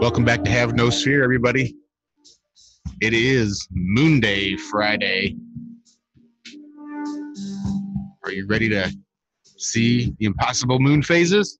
Welcome back to Have No Sphere, everybody. It is Moonday Friday. Are you ready to see the impossible moon phases?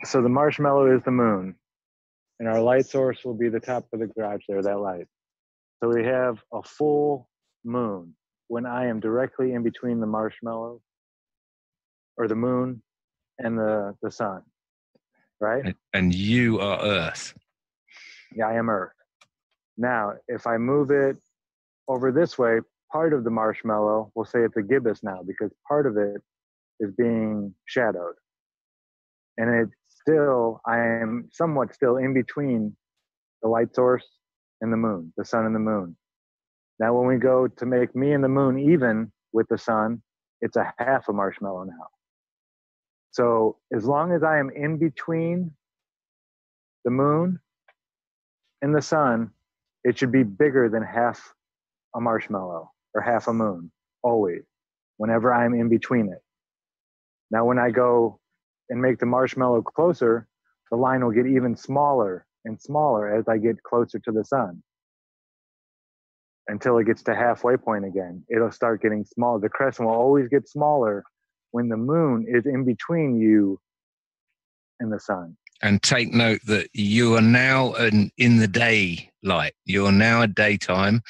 So the marshmallow is the moon, and our light source will be the top of the garage there, that light. So we have a full moon when I am directly in between the marshmallow or the moon and the sun, right? And you are Earth. Yeah, I am Earth. Now, if I move it over this way, part of the marshmallow, we'll say it's a gibbous now because part of it is being shadowed. And it's still, I am somewhat still in between the light source and the moon, the sun and the moon. Now, when we go to make me and the moon even with the sun, it's a half a marshmallow now. So as long as I am in between the moon and the sun, it should be bigger than half a marshmallow or half a moon, always, whenever I'm in between it. Now, when I go and make the marshmallow closer, the line will get even smaller and smaller as I get closer to the sun until it gets to halfway point again. It'll start getting smaller. The crescent will always get smaller when the moon is in between you and the sun. And take note that you are now in the daylight. You're now at daytime.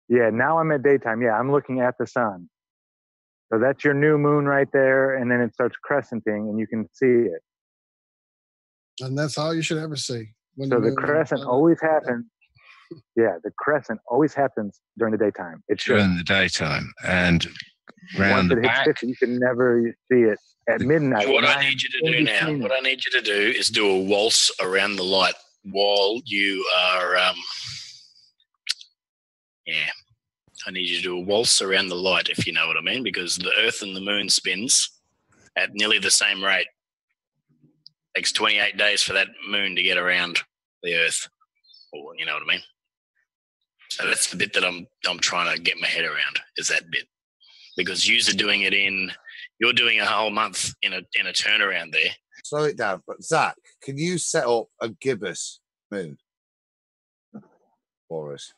Yeah, now I'm at daytime. Yeah, I'm looking at the sun. So that's your new moon right there, and then it starts crescenting, and you can see it. And that's all you should ever see. So the crescent always happens. Yeah, the crescent always happens during the daytime. It should. During the daytime. And round once it hits 50, you can never see it at midnight. What I need you to do is do a waltz around the light while you are, I need you to do a waltz around the light, if you know what I mean, because the Earth and the Moon spins at nearly the same rate. It takes 28 days for that Moon to get around the Earth, or you know what I mean. So that's the bit that I'm trying to get my head around, is that bit, because you're doing a whole month in a turnaround there. Slow it down, but Zach, can you set up a gibbous moon for us?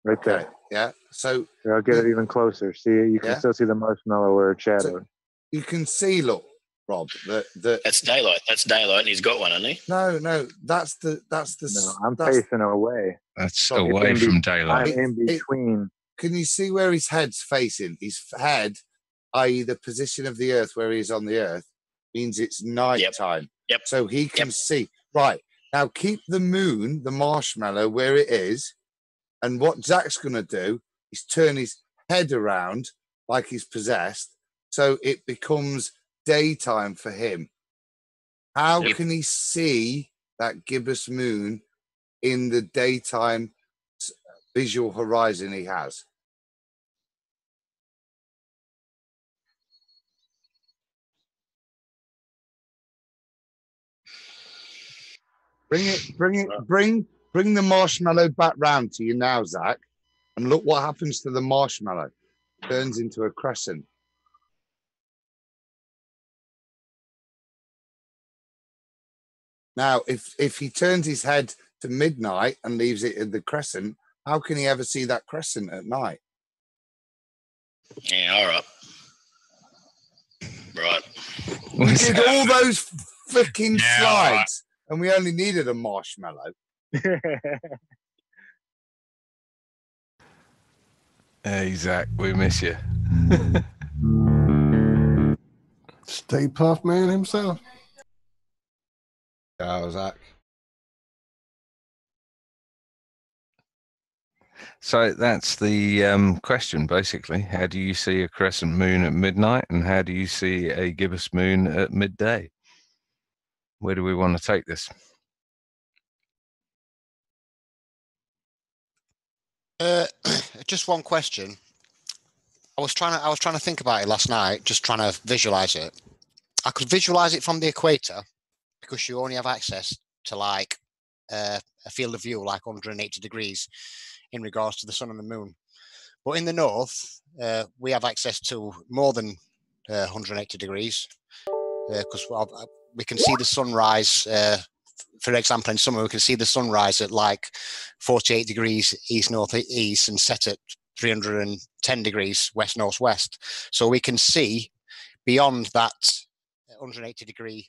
Right there. Okay. Yeah. So here, I'll get it even closer. See, you can still see the marshmallow where it's shadowed. So you can see, look, Rob, that's daylight. That's daylight, and he's got one, hasn't he? No, that's the. No, I'm facing away. That's away from daylight. I'm in between. Can you see where his head's facing? His head, i.e., the position of the Earth where he is on the Earth, means it's night time. Yep. So he can see. Right now, keep the moon, the marshmallow, where it is. And what Zach's going to do is turn his head around like he's possessed, so it becomes daytime for him. How can he see that gibbous moon in the daytime visual horizon he has? Bring the marshmallow back round to you now, Zach, and look what happens to the marshmallow. It turns into a crescent. Now, if he turns his head to midnight and leaves it in the crescent, how can he ever see that crescent at night? Yeah, all right. Right. We did all those freaking slides, and we only needed a marshmallow. Hey, Zach, we miss you. Stay Puff Man himself. Zach. So that's the question, basically. How do you see a crescent moon at midnight, and how do you see a gibbous moon at midday? Where do we want to take this? Just one question. I was trying to think about it last night, just trying to visualize it. I could visualize it from the equator because you only have access to like a field of view like 180 degrees in regards to the sun and the moon. But in the north, we have access to more than 180 degrees because we can see the sunrise. For example, in summer, we can see the sunrise at like 48 degrees east northeast and set at 310 degrees west northwest. So we can see beyond that 180 degree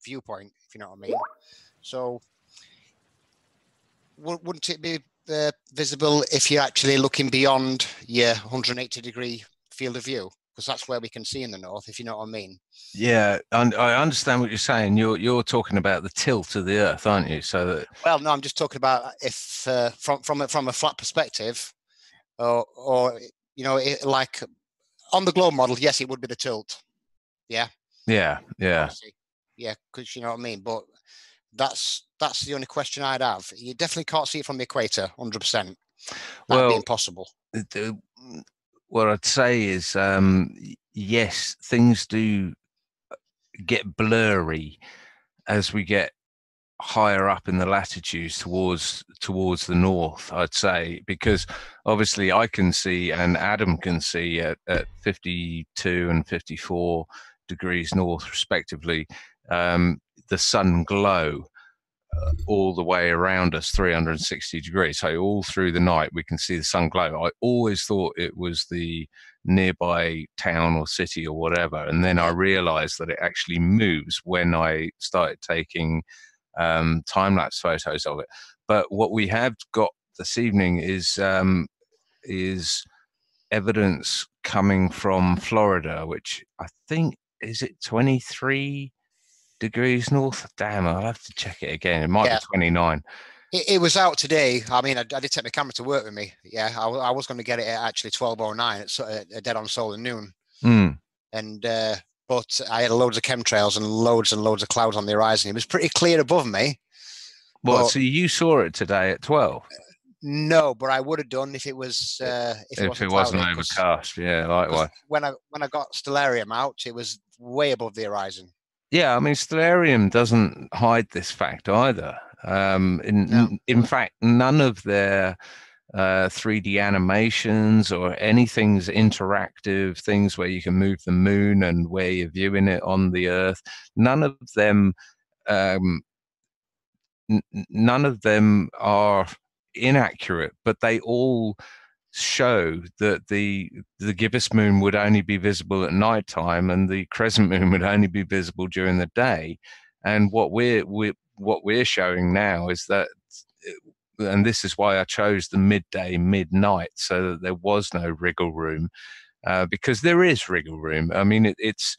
viewpoint, if you know what I mean. So wouldn't it be visible if you're actually looking beyond your 180 degree field of view? Because that's where we can see in the north, if you know what I mean. Yeah, and I understand what you're saying. You're talking about the tilt of the Earth, aren't you? So that, well, no, I'm just talking about if from a flat perspective, or you know, like on the globe model, yes, it would be the tilt. Yeah. Yeah. Yeah, because you know what I mean. But that's the only question I'd have. You definitely can't see it from the equator, 100%. That'd be impossible. What I'd say is, yes, things do get blurry as we get higher up in the latitudes towards the north, I'd say, because obviously I can see and Adam can see at 52 and 54 degrees north respectively, the sun glow all the way around us 360 degrees. So all through the night we can see the sun glow. I always thought it was the nearby town or city or whatever, and then I realized that it actually moves when I started taking time-lapse photos of it. But what we have got this evening is evidence coming from Florida, which I think is it 23 degrees north. Damn, I'll have to check it again. It might be 29. It was out today. I mean, I did take my camera to work with me. Yeah, I was going to get it at actually 12:09 at dead on solar noon. And but I had loads of chemtrails and loads of clouds on the horizon. It was pretty clear above me. Well, so you saw it today at 12? No, but I would have done if it was if it wasn't overcast. Yeah, likewise. When I got stellarium out, it was way above the horizon. Yeah, I mean, stellarium doesn't hide this fact either. In fact, none of their 3D animations or anything's interactive, things where you can move the moon and where you're viewing it on the Earth, none of them are inaccurate, but they all show that the gibbous moon would only be visible at night time and the crescent moon would only be visible during the day. And what we're showing now is that, and this is why I chose the midday, midnight, so that there was no wriggle room, because there is wriggle room. I mean, it's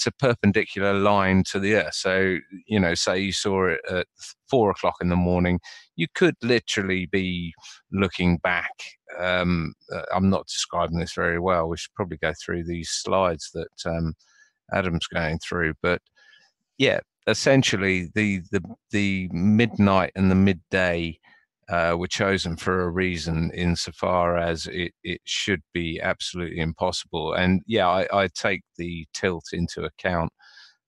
a perpendicular line to the Earth. So, you know, say you saw it at 4 o'clock in the morning, you could literally be looking back. I'm not describing this very well. We should probably go through these slides that Adam's going through. But yeah, essentially the midnight and the midday were chosen for a reason, insofar as it should be absolutely impossible. And yeah, I take the tilt into account,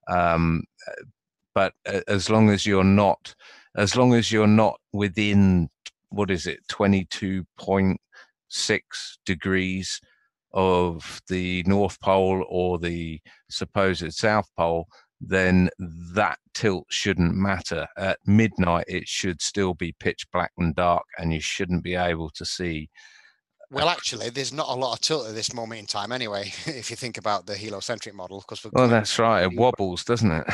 but as long as you're not within, what is it, 22.6 degrees of the North Pole or the supposed South Pole, then that tilt shouldn't matter. At midnight, it should still be pitch black and dark, and you shouldn't be able to see. Well, actually, there's not a lot of tilt at this moment in time anyway, if you think about the heliocentric model. Well, that's right. It wobbles, doesn't it?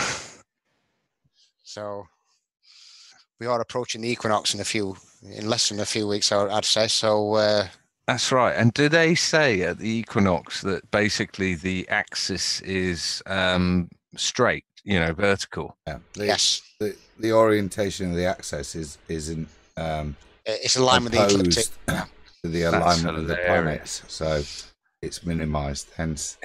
So we are approaching the equinox in less than a few weeks, I'd say. So That's right. And do they say at the equinox that basically the axis is straight, vertical? Yeah. Yes. The orientation of the axis isn't It's aligned with the ecliptic. opposed Yeah. to the That's alignment of the hilarious. planets, so it's minimized. Hence,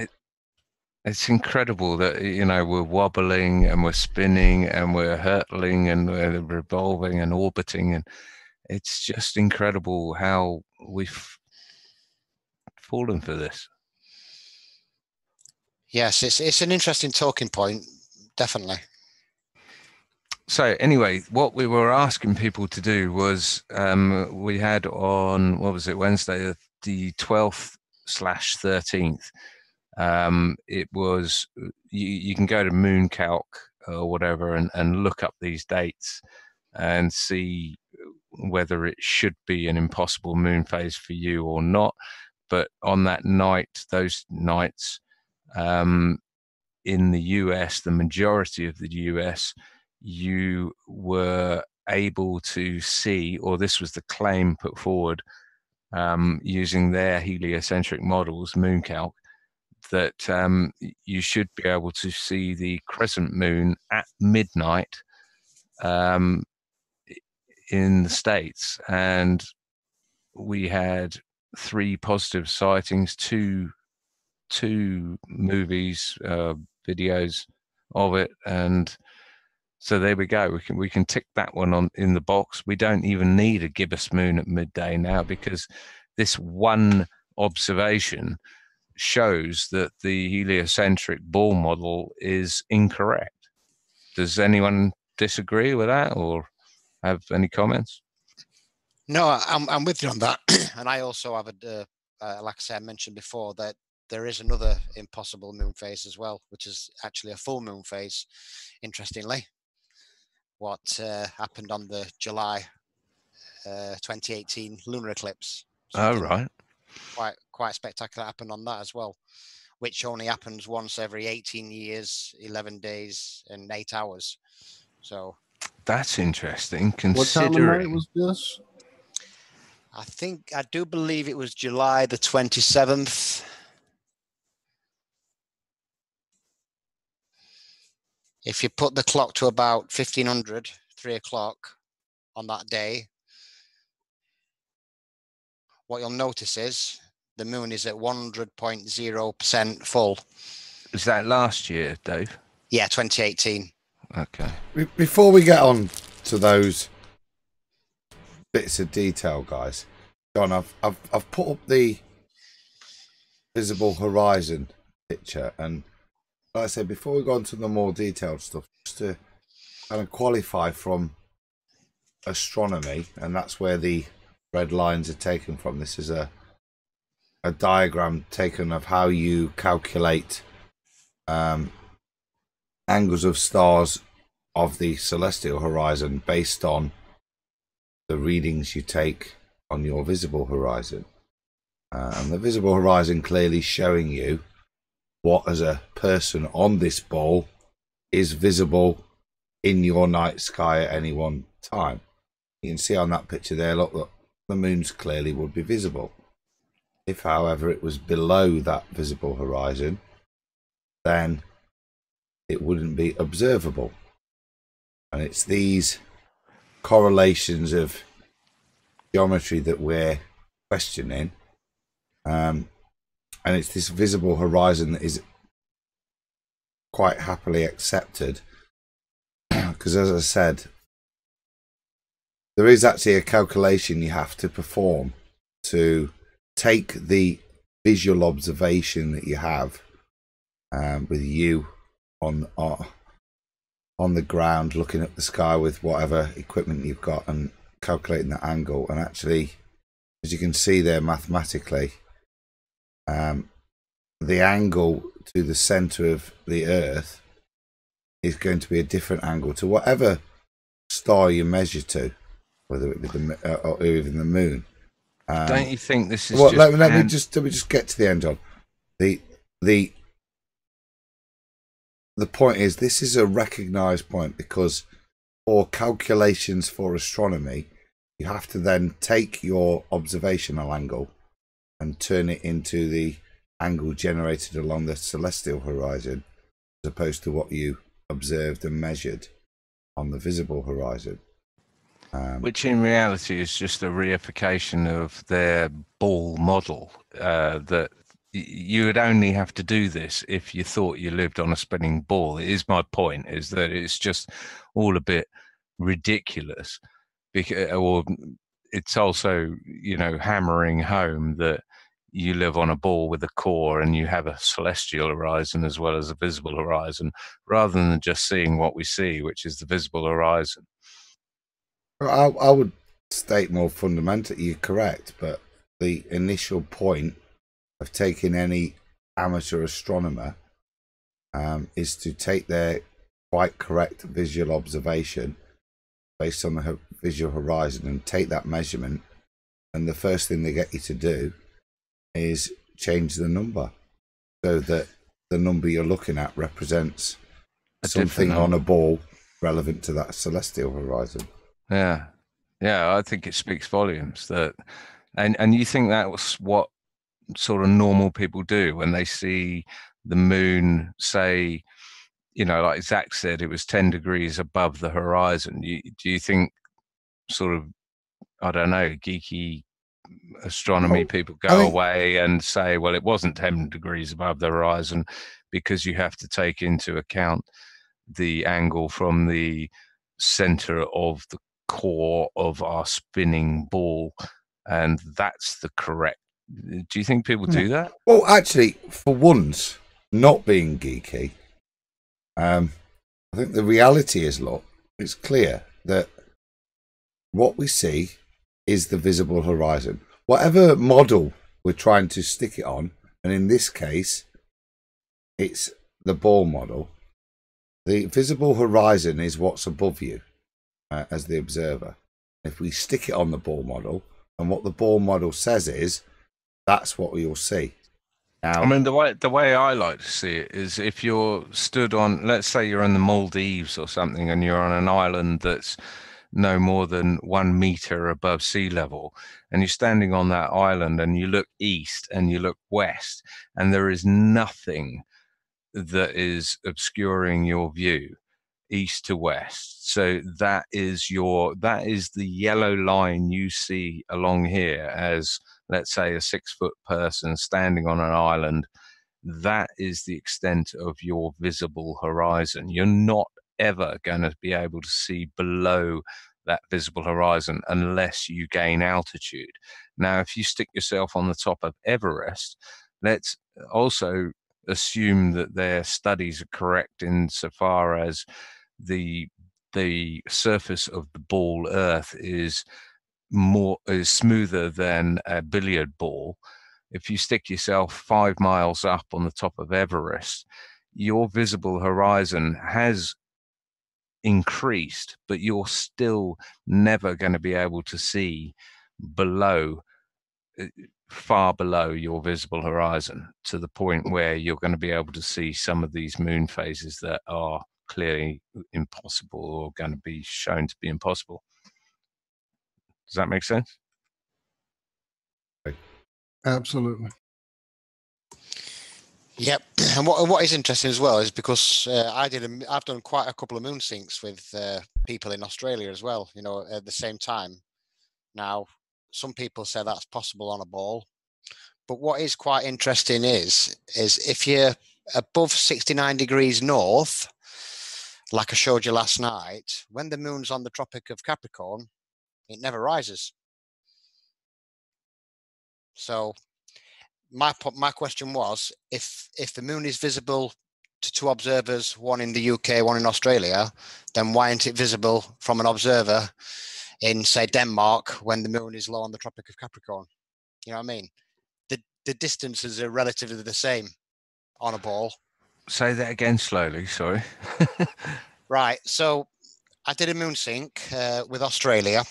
It's incredible that we're wobbling and we're spinning and we're hurtling and we're revolving and orbiting, and it's just incredible how we've fallen for this. Yes, it's an interesting talking point, definitely. So anyway, what we were asking people to do was we had on, what was it, Wednesday, the 12th/13th. It was, you can go to Mooncalc or whatever and look up these dates and see whether it should be an impossible moon phase for you or not. But on that night, those nights in the US, the majority of the US, you were able to see, or this was the claim put forward using their heliocentric models, Mooncalc, that you should be able to see the crescent moon at midnight in the States. And we had 3 positive sightings, two movies, videos of it, and so there we go. We can tick that one on in the box. We don't even need a gibbous moon at midday now, because this one observation shows that the heliocentric ball model is incorrect. Does anyone disagree with that or have any comments? No, I'm with you on that. And I also have like I said, I mentioned before, that there is another impossible moon phase as well, which is actually a full moon phase, interestingly. What happened on the July 2018 lunar eclipse. Oh, right. Quite spectacular happened on that as well, which only happens once every 18 years, 11 days, and 8 hours. So that's interesting. What time of night was this? I do believe it was July the 27th. If you put the clock to about 1500, 3 o'clock on that day, what you'll notice is the moon is at 100.0% full. Is that last year, Dave? Yeah, 2018. Okay. before we get on to those bits of detail, guys, John, I've put up the visible horizon picture, and like I said, before we go on to the more detailed stuff, just to kind of qualify from astronomy, and that's where the red lines are taken from. This is a diagram taken of how you calculate angles of stars of the celestial horizon based on the readings you take on your visible horizon. And the visible horizon clearly showing you what, as a person on this ball, is visible in your night sky at any one time. You can see on that picture there, look, the moons clearly would be visible. If, however, it was below that visible horizon, then it wouldn't be observable. And it's these correlations of geometry that we're questioning. And it's this visible horizon that is quite happily accepted. Because, as I said, there is actually a calculation you have to perform to take the visual observation that you have with you on the ground, looking at the sky with whatever equipment you've got, and calculating the angle. And actually, as you can see there mathematically, the angle to the center of the Earth is going to be a different angle to whatever star you measure to, whether it be the or even the moon. Don't you think this is? Well, let me just get to the end on the point is, this is a recognized point, because for calculations for astronomy, you have to then take your observational angle and turn it into the angle generated along the celestial horizon, as opposed to what you observed and measured on the visible horizon. Which in reality is just a reification of their ball model. That you would only have to do this if you thought you lived on a spinning ball. It is my point, is that it's just all a bit ridiculous, because, or it's also, you know, hammering home that you live on a ball with a core and you have a celestial horizon as well as a visible horizon, rather than just seeing what we see, which is the visible horizon. I would state more fundamentally, you're correct, but the initial point of taking any amateur astronomer is to take their quite correct visual observation based on the visual horizon and take that measurement, and the first thing they get you to do is change the number so that the number you're looking at represents something on a ball relevant to that celestial horizon. Yeah, I think it speaks volumes that, and you think that was what sort of normal people do when they see the moon, say, you know, like Zach said, it was 10 degrees above the horizon. Do you think sort of, I don't know, geeky astronomy people go away and say, well, it wasn't 10 degrees above the horizon, because you have to take into account the angle from the center of the core of our spinning ball, and that's the correct. Do you think people do that? Well, actually, for once, not being geeky, I think the reality is, look, it's clear that what we see is the visible horizon. Whatever model we're trying to stick it on, and in this case, it's the ball model, the visible horizon is what's above you as the observer. If we stick it on the ball model, and what the ball model says is, that's what you'll see. Now, I mean, the way I like to see it is if you're stood on, let's say you're in the Maldives or something, and you're on an island that's no more than 1 meter above sea level, and you're standing on that island and you look east and you look west, and there is nothing that is obscuring your view east to west. So that is the yellow line you see along here as, let's say, a 6-foot person standing on an island. That is the extent of your visible horizon. You're not ever going to be able to see below that visible horizon unless you gain altitude. Now, if you stick yourself on the top of Everest, let's also assume that their studies are correct insofar as the surface of the ball Earth is smoother than a billiard ball. If you stick yourself 5 miles up on the top of Everest, your visible horizon has increased, but you're still never going to be able to see below, far below your visible horizon, to the point where you're going to be able to see some of these moon phases that are clearly impossible or going to be shown to be impossible. Does that make sense? Absolutely. Yep. And what is interesting as well is because I've done quite a couple of moon sinks with people in Australia as well, you know, at the same time. Now, some people say that's possible on a ball, but what is quite interesting is if you're above 69 degrees north, like I showed you last night, when the moon's on the Tropic of Capricorn, it never rises. So my question was, if the moon is visible to 2 observers, one in the UK, one in Australia, then why isn't it visible from an observer in, say, Denmark when the moon is low on the Tropic of Capricorn? You know what I mean? The distances are relatively the same on a ball. Say that again slowly, sorry. Right. So I did a moon sink with Australia.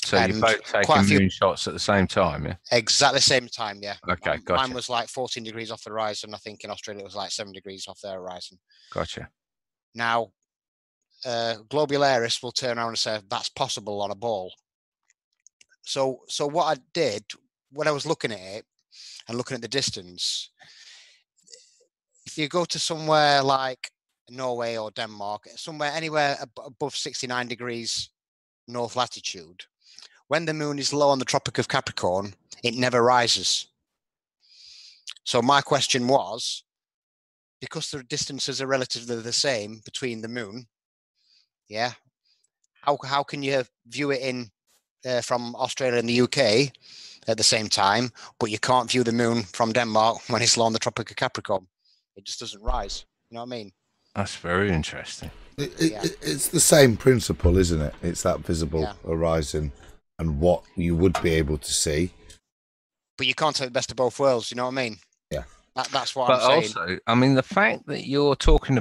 So you're both taking moon shots at the same time, yeah? Exactly the same time, yeah. Okay, gotcha. Mine was like 14 degrees off the horizon. I think in Australia it was like 7 degrees off their horizon. Gotcha. Now, globularists will turn around and say that's possible on a ball. So what I did when I was looking at it, and looking at the distance, if you go to somewhere like Norway or Denmark, somewhere anywhere above 69 degrees north latitude, when the moon is low on the Tropic of Capricorn, it never rises. So my question was, because the distances are relatively the same between the moon, yeah, how can you view it in from Australia and the UK at the same time, but you can't view the moon from Denmark when it's low on the Tropic of Capricorn? It just doesn't rise. You know what I mean? That's very interesting. It's the same principle, isn't it? It's that visible horizon and what you would be able to see. But you can't take the best of both worlds. You know what I mean? Yeah. That's what I'm saying. But also, I mean, the fact that you're talking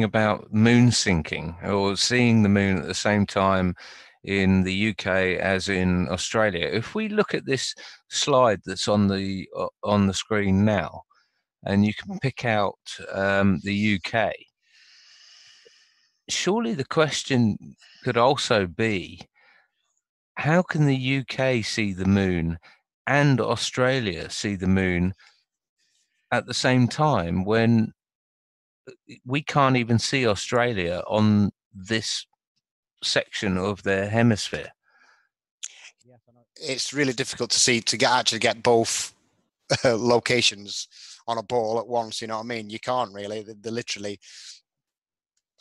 about moon sinking or seeing the moon at the same time in the UK as in Australia. If we look at this slide that's on the screen now, and you can pick out the UK, surely the question could also be, how can the UK see the moon and Australia see the moon at the same time when we can't even see Australia on this section of their hemisphere? It's really difficult to see, to actually get both locations on a ball at once. You know what I mean? You can't really. They're literally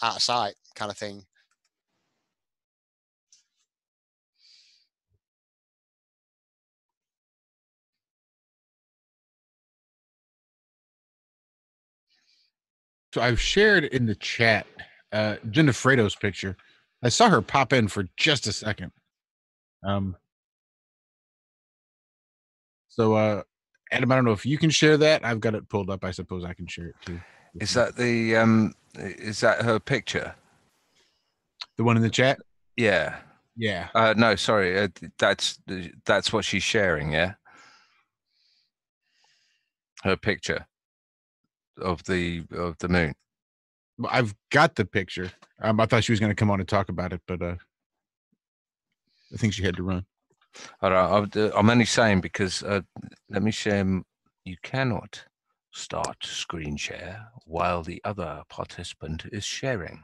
out of sight, kind of thing. So I've shared in the chat Jenna Fredo's picture. I saw her pop in for just a second. So Adam, I don't know if you can share that. I've got it pulled up. I suppose I can share it too. Is that is that her picture? The one in the chat? Yeah. Yeah. No, sorry. That's what she's sharing. Yeah. Her picture of the moon. Well, I've got the picture. I thought she was going to come on and talk about it, but I think she had to run. All right, I'm only saying because let me share. You cannot start screen share while the other participant is sharing.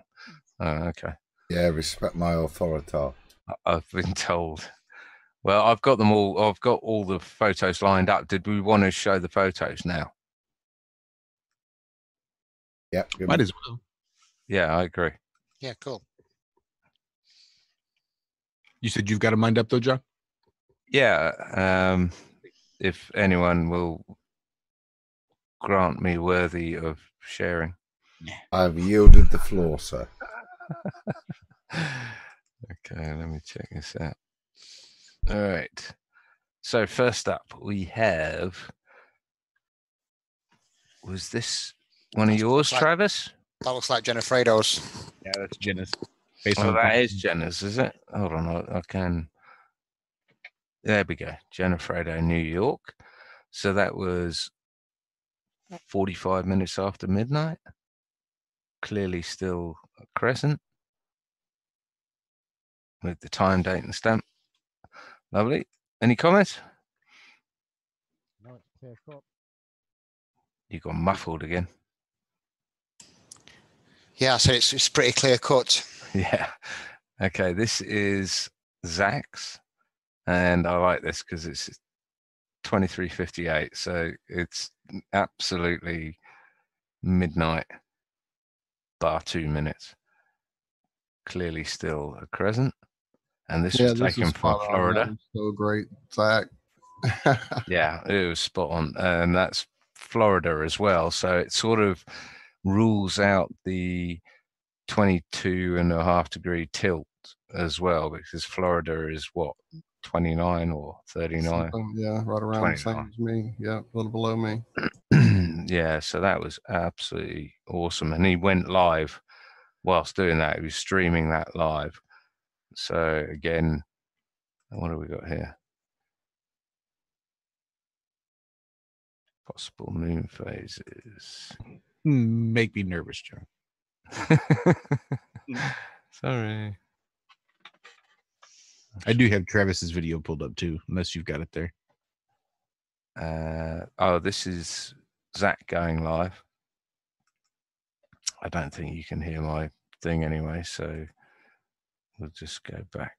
Okay. Yeah, respect my authority. I've been told. Well, I've got them all. I've got all the photos lined up. Did we want to show the photos now? Yeah, might as well. Yeah, I agree. Yeah, cool. You said you've got them lined up though, John? Yeah. If anyone will grant me worthy of sharing. I've yielded the floor, sir. Okay, let me check this out. All right. So first up, we have. Was this one of yours, Travis? That looks like Jenna Fredo's. Yeah, that's Jenna's. Oh, that is Jenna's, is it? Hold on, I can. There we go. Jenna Fredo, New York. So that was 45 minutes after midnight. Clearly still a crescent with the time, date, and stamp. Lovely. Any comments? No, it's clear cut. You got muffled again. Yeah, so it's pretty clear cut. Yeah. Okay, this is Zach's, and I like this because it's 23:58, so it's absolutely midnight bar 2 minutes. Clearly still a crescent, and this was taken from Florida. So great, Zach. Yeah, it was spot on, and that's Florida as well. So it sort of rules out the 22.5 degree tilt as well, because Florida is what, 29 or 39? Yeah, right around the same as me. Yeah, a little below me. Yeah, so that was absolutely awesome. And he went live whilst doing that. He was streaming that live. So again, what have we got here? Possible moon phases. Make me nervous, John. Sorry. I do have Travis's video pulled up too, unless you've got it there. Oh, this is Zach going live. I don't think you can hear my thing anyway, so we'll just go back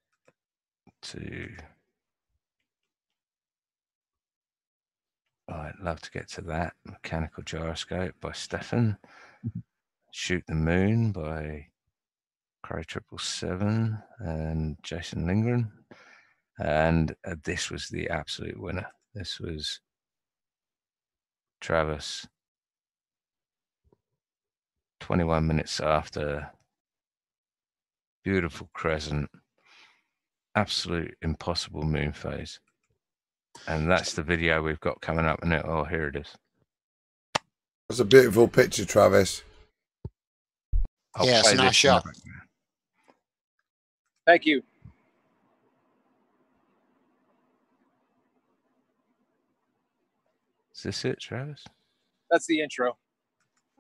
to. I'd love to get to that. Mechanical Gyroscope by Stefan. Shoot the Moon by Crow 777 and Jason Lindgren. And this was the absolute winner. This was Travis. 21 minutes after. Beautiful crescent. Absolute impossible moon phase. And that's the video we've got coming up. And oh, here it is. That's a beautiful picture, Travis. Yeah, it's a nice shot. Thank you. Is this it, Travis? That's the intro.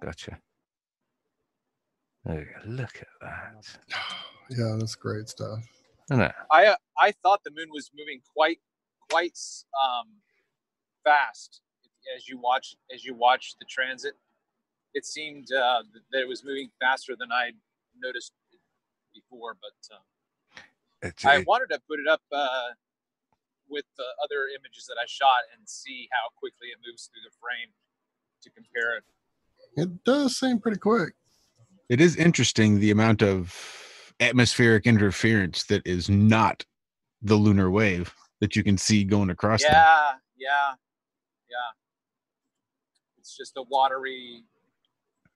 Gotcha. There you go. Look at that. Yeah, that's great stuff. Isn't it? I thought the moon was moving quite fast as you watch the transit. It seemed that it was moving faster than I noticed before, but I wanted to put it up with the other images that I shot and see how quickly it moves through the frame to compare it. It does seem pretty quick. It is interesting the amount of atmospheric interference that is not the lunar wave that you can see going across. Yeah. It's just a watery.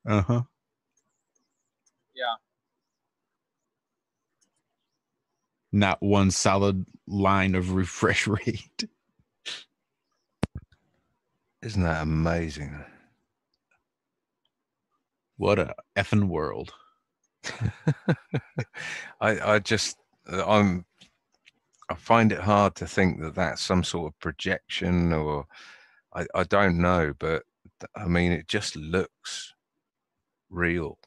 Uh-huh. Yeah. Not one solid line of refresh rate. Isn't that amazing? What a effing world. I find it hard to think that that's some sort of projection, or I don't know, but I mean, it just looks real,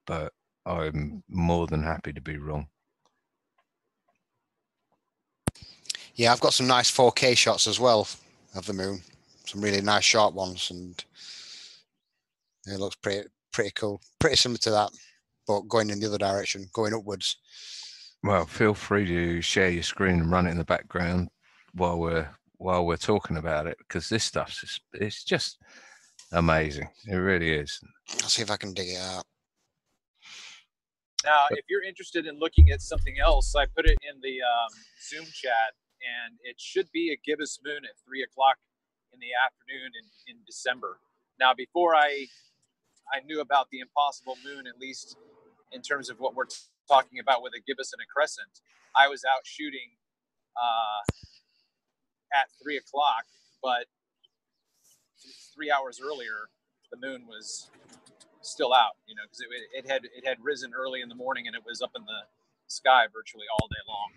but I'm more than happy to be wrong. Yeah, I've got some nice 4K shots as well of the moon. Some really nice sharp ones, and it looks pretty cool. Pretty similar to that, but going in the other direction, going upwards. Well, feel free to share your screen and run it in the background while we're talking about it, because this stuff's it's just amazing. It really is. I'll see if I can dig it out. Now, if you're interested in looking at something else, I put it in the Zoom chat, and it should be a gibbous moon at 3 o'clock in the afternoon in December. Now, before I knew about the impossible moon, at least in terms of what we're talking about with a gibbous and a crescent, I was out shooting at 3 o'clock, but 3 hours earlier, the moon was still out, because it had risen early in the morning and it was up in the sky virtually all day long.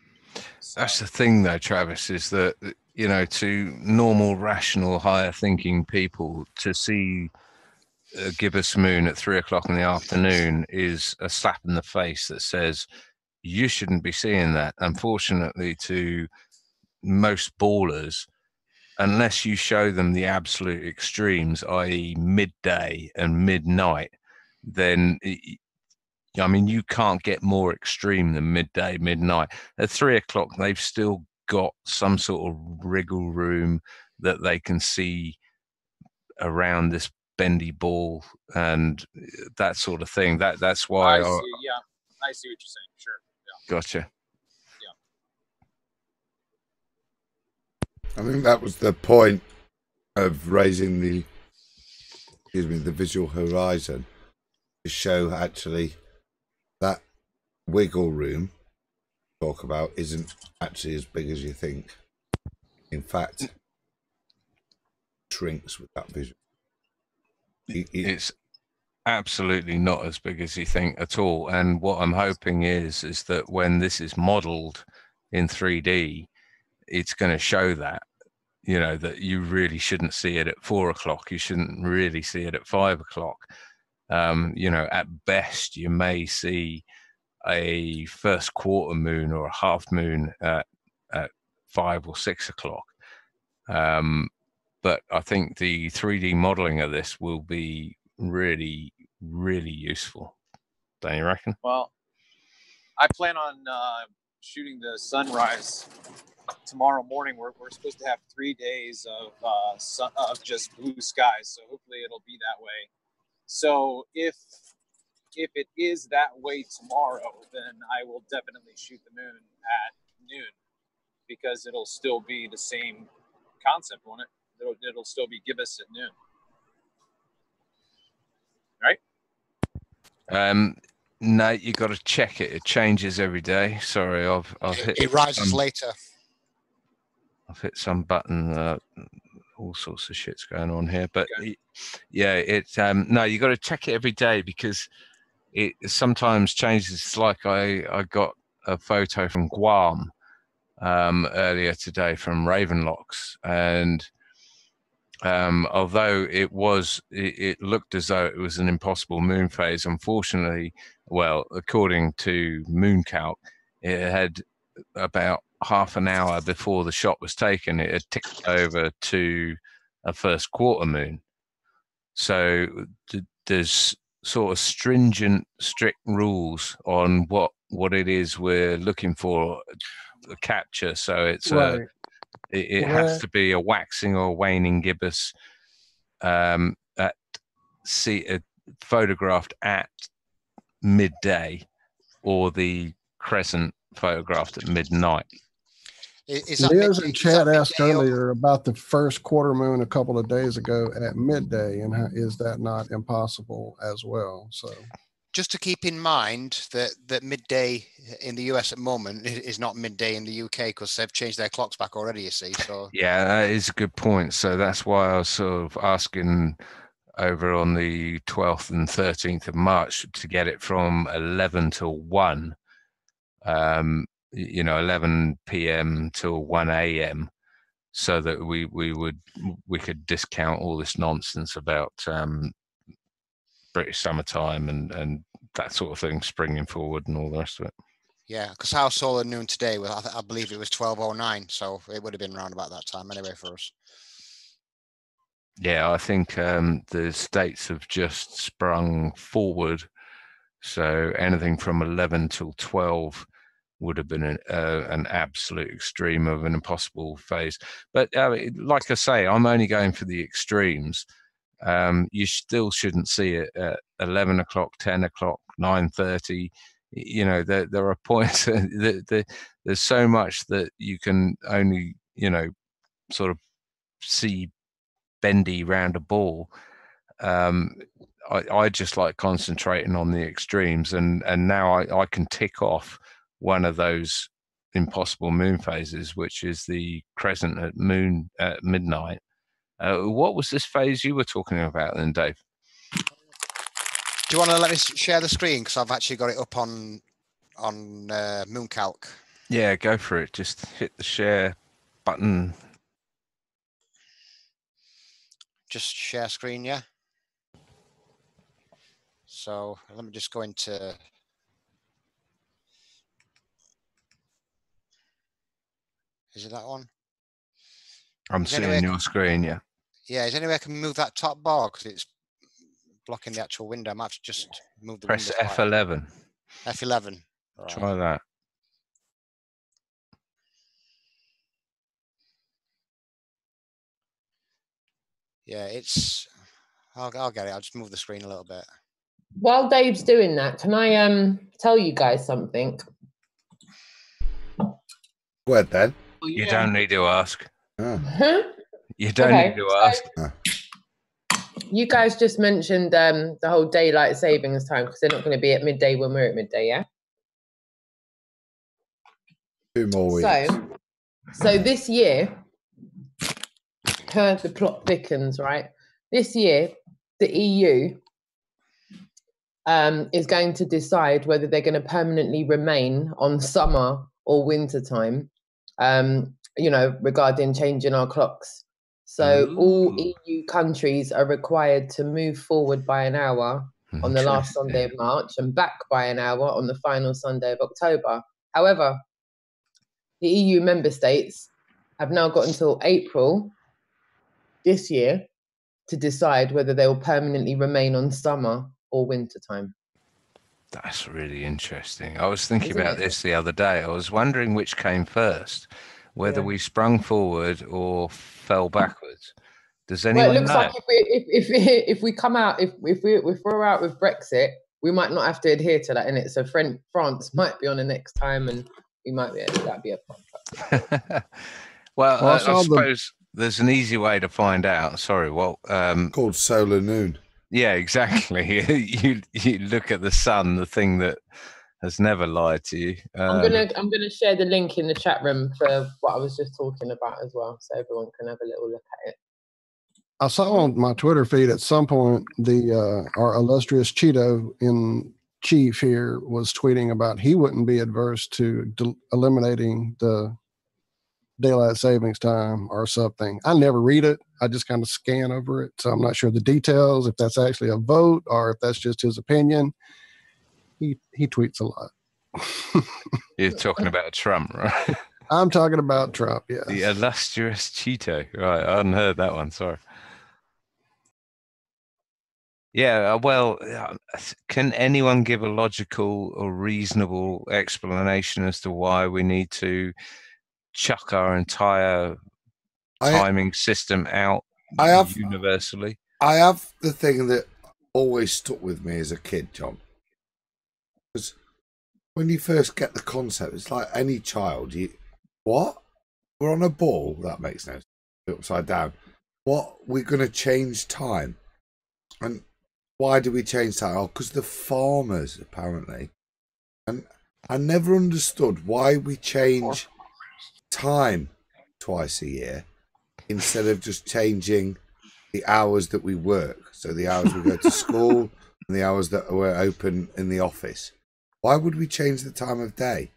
So, that's the thing, though, Travis, is that, to normal, rational, higher thinking people, to see a gibbous moon at 3 o'clock in the afternoon is a slap in the face that says you shouldn't be seeing that. Unfortunately, to most ballers, unless you show them the absolute extremes, i.e. midday and midnight, then you can't get more extreme than midday, midnight. At 3 o'clock, they've still got some sort of wriggle room that they can see around this bendy ball and that sort of thing. That's why I see. I see what you're saying. Sure. Yeah. Gotcha. I think that was the point of raising the visual horizon, to show actually that wiggle room talk about isn't actually as big as you think. In fact, shrinks with that vision. It's absolutely not as big as you think at all. And what I'm hoping is that when this is modeled in 3D, it's going to show that, that you really shouldn't see it at 4 o'clock. You shouldn't really see it at 5 o'clock. At best, you may see a first quarter moon or a half moon at 5 or 6 o'clock. but I think the 3D modeling of this will be really, really useful. Don't you reckon? Well, I plan on shooting the sunrise tomorrow morning. We're supposed to have 3 days of just blue skies, so hopefully it'll be that way. So if it is that way tomorrow, then I will definitely shoot the moon at noon, because it'll still be the same concept, won't it? It'll still be gibbous at noon, right? No, you got to check it. It changes every day. Sorry, I've hit. It rises later. I've hit some button. All sorts of shit's going on here, but yeah, it's no. You got to check it every day because it sometimes changes. It's like I got a photo from Guam earlier today from Ravenlocks, and although it looked as though it was an impossible moon phase, unfortunately, well, according to Mooncalc, it had about half an hour before the shot was taken, it had ticked over to a first quarter moon. So there's sort of stringent, strict rules on what it is we're looking for the capture. So it's Right. it has to be a waxing or waning gibbous photographed at midday, or the crescent photographed at midnight. Liz in chat asked earlier about the first quarter moon a couple of days ago at midday, and is that not impossible as well? So just to keep in mind that midday in the US at the moment is not midday in the UK, because they've changed their clocks back already, you see. So yeah, that is a good point. So that's why I was sort of asking over on the 12th and 13th of March to get it from 11 till 1. 11 p.m. till 1 a.m. so that we could discount all this nonsense about British summertime and that sort of thing, springing forward and all the rest of it. Yeah, because our solar noon today was, I believe it was 12:09, so it would have been around about that time anyway for us. Yeah, I think the states have just sprung forward, so anything from 11 till 12 would have been an absolute extreme of an impossible phase. But like I say, I'm only going for the extremes. You still shouldn't see it at 11 o'clock, 10 o'clock, 9:30. There are points. There's so much that you can only, sort of see bendy round a ball. I just like concentrating on the extremes, and now I can tick off one of those impossible moon phases, which is the crescent at midnight. What was this phase you were talking about then, Dave? Do you want to let me share the screen, because I've actually got it up on Mooncalc? Yeah, go for it. Just hit the share button. Just share screen, yeah. So let me just go into. Is it that one? I'm seeing your screen, yeah. Yeah, is there any way I can move that top bar, because it's blocking the actual window? I might have to just move the Press window. F11. F11. Right. Try that. Yeah, I'll get it. I'll just move the screen a little bit. While Dave's doing that, can I tell you guys something? Go ahead, then. You don't need to ask. Oh. Huh? You don't need to ask. You guys just mentioned the whole daylight savings time, because they're not going to be at midday when we're at midday, yeah? 2 more weeks. So this year, the plot thickens, right? This year, the EU is going to decide whether they're going to permanently remain on summer or winter time, regarding changing our clocks. So all EU countries are required to move forward by an hour on the last Sunday of March and back by an hour on the final Sunday of October. However, the EU member states have now got until April this year to decide whether they will permanently remain on summer or winter time. That's really interesting. I was thinking Isn't about it? this the other day. I was wondering which came first, whether Yeah. we sprung forward or fell backwards. Does Well, it anyone looks know? like if we come out, if we're out with Brexit, we might not have to adhere to that in it. So France might be on the next time, and we might be that'd be a fun. Well, I I saw suppose there's an easy way to find out. Sorry, Walt. Called solar noon. Yeah, exactly. you look at the sun, the thing that has never lied to you. I'm gonna share the link in the chat room for what I was just talking about as well, so everyone can have a little look at it. I saw on my Twitter feed at some point our illustrious Cheeto in Chief here was tweeting about he wouldn't be adverse to eliminating the daylight savings time or something. I never read it. I just kind of scan over it. So I'm not sure the details, if that's actually a vote or if that's just his opinion. He tweets a lot. You're talking about Trump, right? I'm talking about Trump, yes. The illustrious Cheeto. Right, I hadn't heard that one. Sorry. Yeah, well, can anyone give a logical or reasonable explanation as to why we need to chuck our entire timing system out universally? I have the thing that always stuck with me as a kid, John. Because when you first get the concept, it's like any child. What? We're on a ball? That makes no sense. Upside down. What? We're going to change time. And why do we change time? Oh, because the farmers, apparently. And I never understood why we change time twice a year instead of just changing the hours that we work. So the hours we go to school and the hours that we're open in the office. Why would we change the time of day?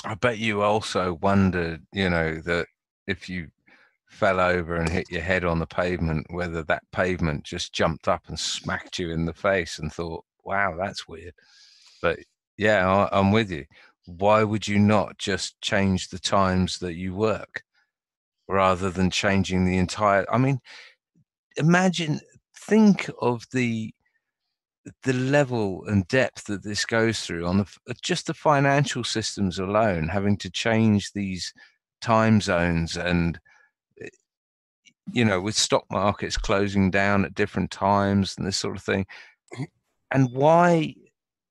I bet you also wondered, that if you fell over and hit your head on the pavement, whether that pavement just jumped up and smacked you in the face and thought, wow, that's weird. But yeah, I'm with you. Why would you not just change the times that you work rather than changing the entire? I mean, think of the level and depth that this goes through on just the financial systems alone, having to change these time zones and with stock markets closing down at different times and this sort of thing. And why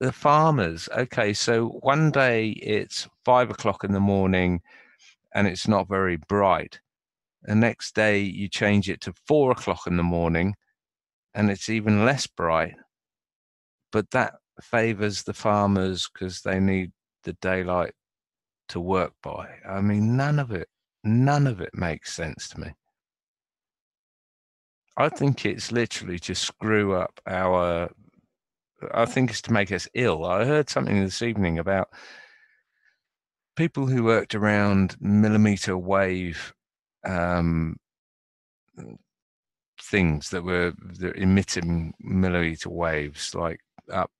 the farmers? Okay, so one day it's 5 o'clock in the morning and it's not very bright. The next day you change it to 4 o'clock in the morning and it's even less bright. But that favors the farmers because they need the daylight to work by. I mean, none of it makes sense to me. I think it's literally to screw up I think it's to make us ill. I heard something this evening about people who worked around millimeter wave things that they're emitting millimeter waves, like up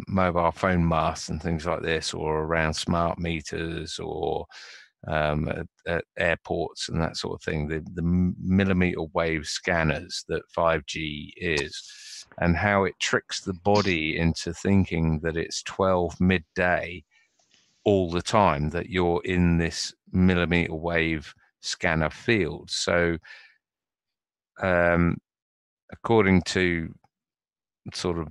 mobile phone masts and things like this, or around smart meters, or at airports and that sort of thing, the millimeter wave scanners that 5G is, and how it tricks the body into thinking that it's 12 midday all the time, that you're in this millimeter wave scanner field. So according to sort of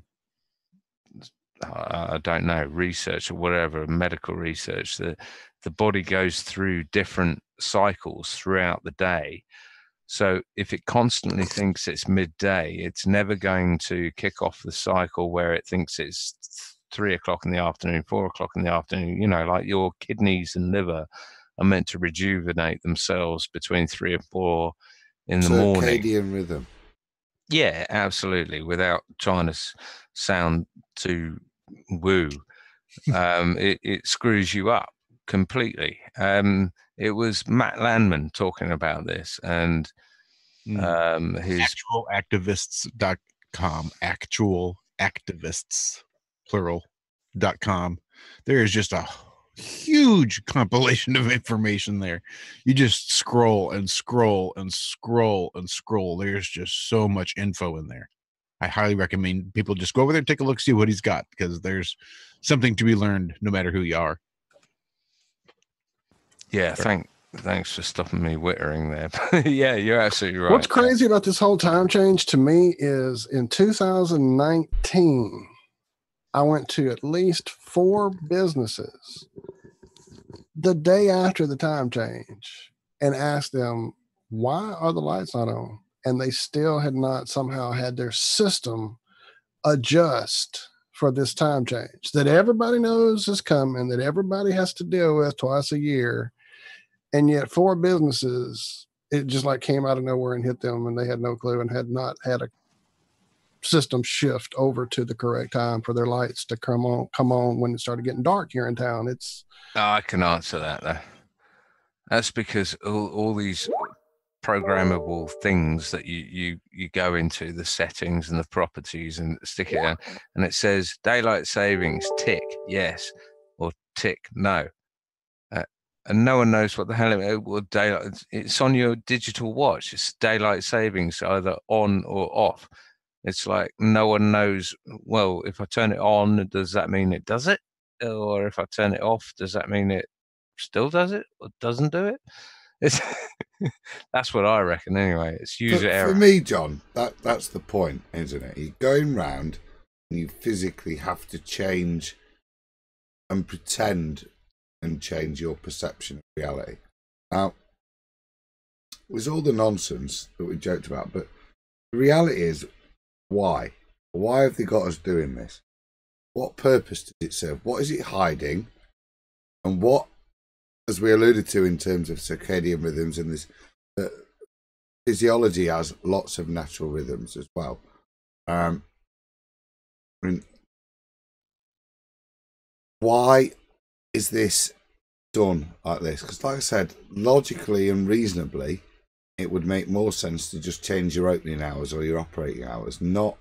I don't know, research or whatever, medical research, that the body goes through different cycles throughout the day. So if it constantly thinks it's midday, it's never going to kick off the cycle where it thinks it's 3 o'clock in the afternoon, 4 o'clock in the afternoon. Like your kidneys and liver are meant to rejuvenate themselves between 3 and 4 in the morning. Circadian rhythm. Yeah, absolutely. Without trying to sound too woo, it screws you up completely. It was Matt Landman talking about this, and his actualactivists.com, actualactivists, plural.com. There is just a huge compilation of information there. You just scroll and scroll and scroll and scroll. There's just so much info in there. I highly recommend people just go over there and take a look, see what he's got, because there's something to be learned no matter who you are. Yeah, thanks for stopping me wittering there. Yeah, you're absolutely right. What's crazy about this whole time change to me is in 2019, I went to at least 4 businesses the day after the time change and asked them, why are the lights not on? And they still had not somehow had their system adjust for this time change that everybody knows is coming, that everybody has to deal with twice a year. And yet 4 businesses, it just like came out of nowhere and hit them, and they had no clue and had not had a system shift over to the correct time for their lights to come on when it started getting dark here in town. I can answer that though. That's because all these programmable things that you go into the settings and the properties and stick it in, and it says daylight savings tick yes or tick no, and no one knows what the hell daylight. It's on your digital watch. It's daylight savings either on or off. It's like no one knows. Well, if I turn it on, does that mean it does it? Or if I turn it off, does that mean it still does it or doesn't do it? It's that's what I reckon anyway. It's user error. For me, John, that's the point, isn't it? You're going round and you physically have to change and pretend and change your perception of reality. Now, there's all the nonsense that we joked about, but the reality is, why? Why have they got us doing this? What purpose does it serve? What is it hiding? And what, as we alluded to in terms of circadian rhythms and this, physiology has lots of natural rhythms as well. I mean, why is this done like this? Because like I said, logically and reasonably, it would make more sense to just change your opening hours or your operating hours, not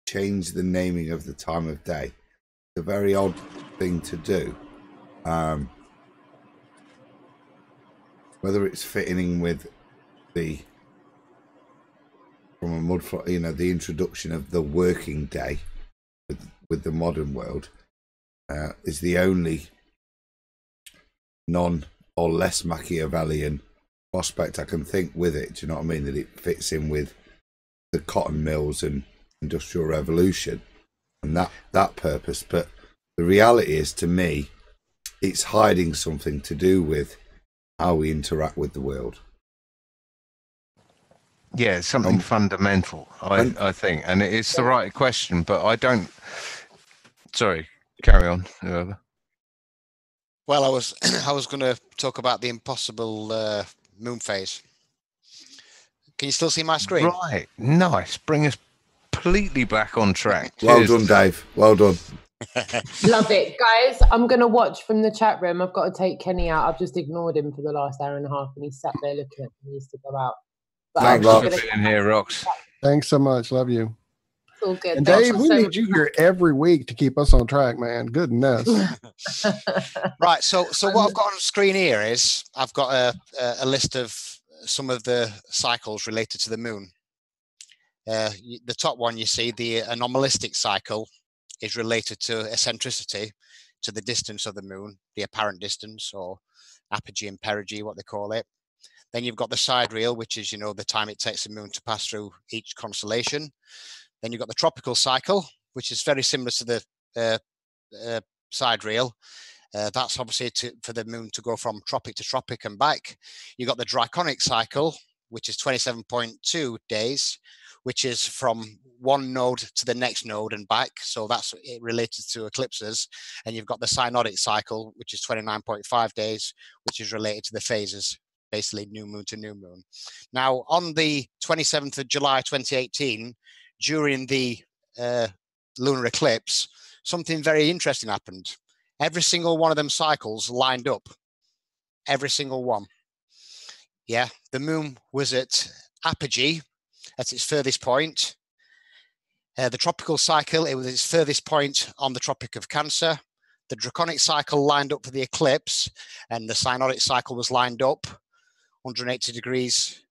change the naming of the time of day. It's a very odd thing to do. Whether it's fitting in with the the introduction of the working day with the modern world is the only non or less Machiavellian prospect I can think with it. Do you know what I mean? That it fits in with the cotton mills and industrial revolution and that purpose. But the reality is, to me, it's hiding something to do with how we interact with the world. Yeah, it's something fundamental, I think, and it's the right question, but I don't. Sorry, carry on. Whoever. Well, I was going to talk about the impossible moon phase. Can you still see my screen? Right, nice. Bring us completely back on track. Well done, Dave. Well done. Love it, guys. I'm going to watch from the chat room. I've got to take Kenny out. I've just ignored him for the last hour and a half, and he's sat there looking at me. He needs to go out. Thanks for being here, Rox. Thanks so much. Love you. It's all good. And Dave, we need you here every week to keep us on track, man. Goodness. Right. So what I've got on screen here is I've got a list of some of the cycles related to the moon. The top one you see, the anomalistic cycle, is related to eccentricity, to the distance of the moon, the apparent distance, or apogee and perigee, what they call it. Then you've got the sidereal, which is, the time it takes the moon to pass through each constellation. Then you've got the tropical cycle, which is very similar to the sidereal. That's obviously for the moon to go from tropic to tropic and back. You've got the draconic cycle, which is 27.2 days, which is from one node to the next node and back. So that's related to eclipses. And you've got the synodic cycle, which is 29.5 days, which is related to the phases, basically new moon to new moon. Now, on the 27th of July, 2018, during the lunar eclipse, something very interesting happened. Every single one of them cycles lined up. Every single one. Yeah, the moon was at apogee, at its furthest point. The tropical cycle, it was its furthest point on the Tropic of Cancer. the draconic cycle lined up for the eclipse, and the synodic cycle was lined up 180 degrees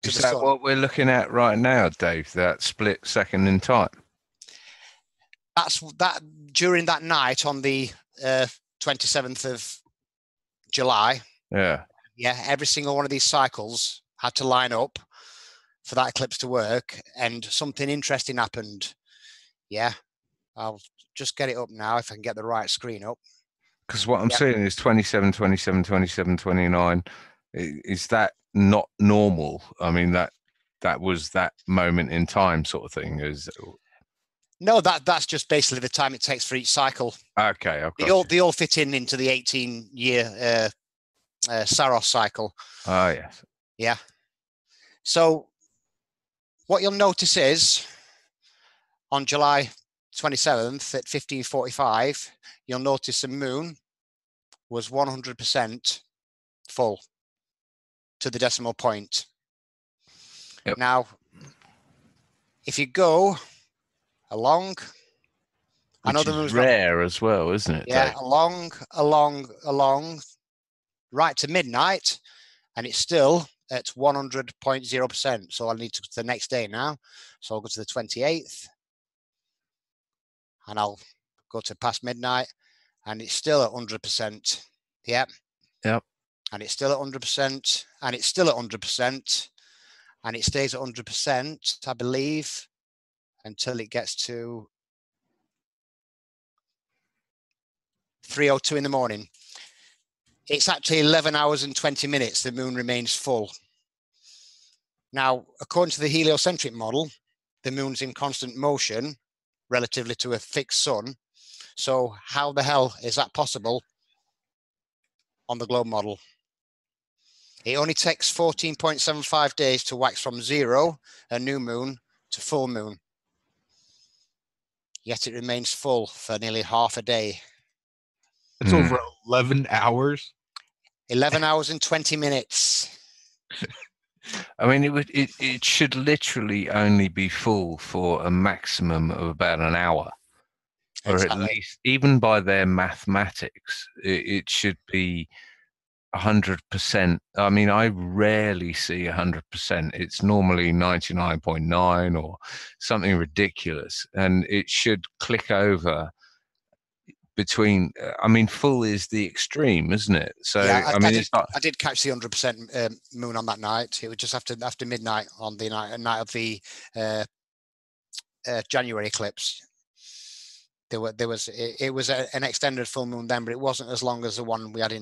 to Is the that sun. what we're looking at right now, Dave? That split second in time? That's that during that night on the 27th of July. Yeah. Yeah, every single one of these cycles had to line up for that eclipse to work, and something interesting happened. Yeah, I'll just get it up now if I can get the right screen up. Because what I'm seeing is 27, 27, 27, 29. Is that not normal? I mean, that was that moment in time sort of thing. No, that's just basically the time it takes for each cycle. Okay, they all fit into the 18-year Saros cycle. Oh, yes. Yeah. So what you'll notice is on July 27th at 15:45, you'll notice the moon was 100% full to the decimal point. Yep. Now, if you go along, I know the moon's rare as well, isn't it? Yeah, Dave? along, right to midnight, and it's still at 100.0%. So I'll need to go to the next day now. So I'll go to the 28th, and I'll go to past midnight, and it's still at 100%. Yep. Yep. And it's still at 100%, and it's still at 100%, and it stays at 100%, I believe, until it gets to 3:02 in the morning. It's actually 11 hours and 20 minutes the moon remains full. Now, according to the heliocentric model, the moon's in constant motion relatively to a fixed sun. So how the hell is that possible on the globe model? It only takes 14.75 days to wax from zero, a new moon, to full moon. Yet it remains full for nearly half a day. It's over 11 hours. 11 hours and 20 minutes. I mean, it should literally only be full for a maximum of about an hour, or at least, even by their mathematics, it should be 100%. I mean, I rarely see 100%. It's normally 99.9 or something ridiculous, and it should click over between. I mean, full is the extreme, isn't it? So yeah, I mean, I did catch the 100% moon on that night. It was just after midnight on the night of the January eclipse. It was an extended full moon then, but it wasn't as long as the one we had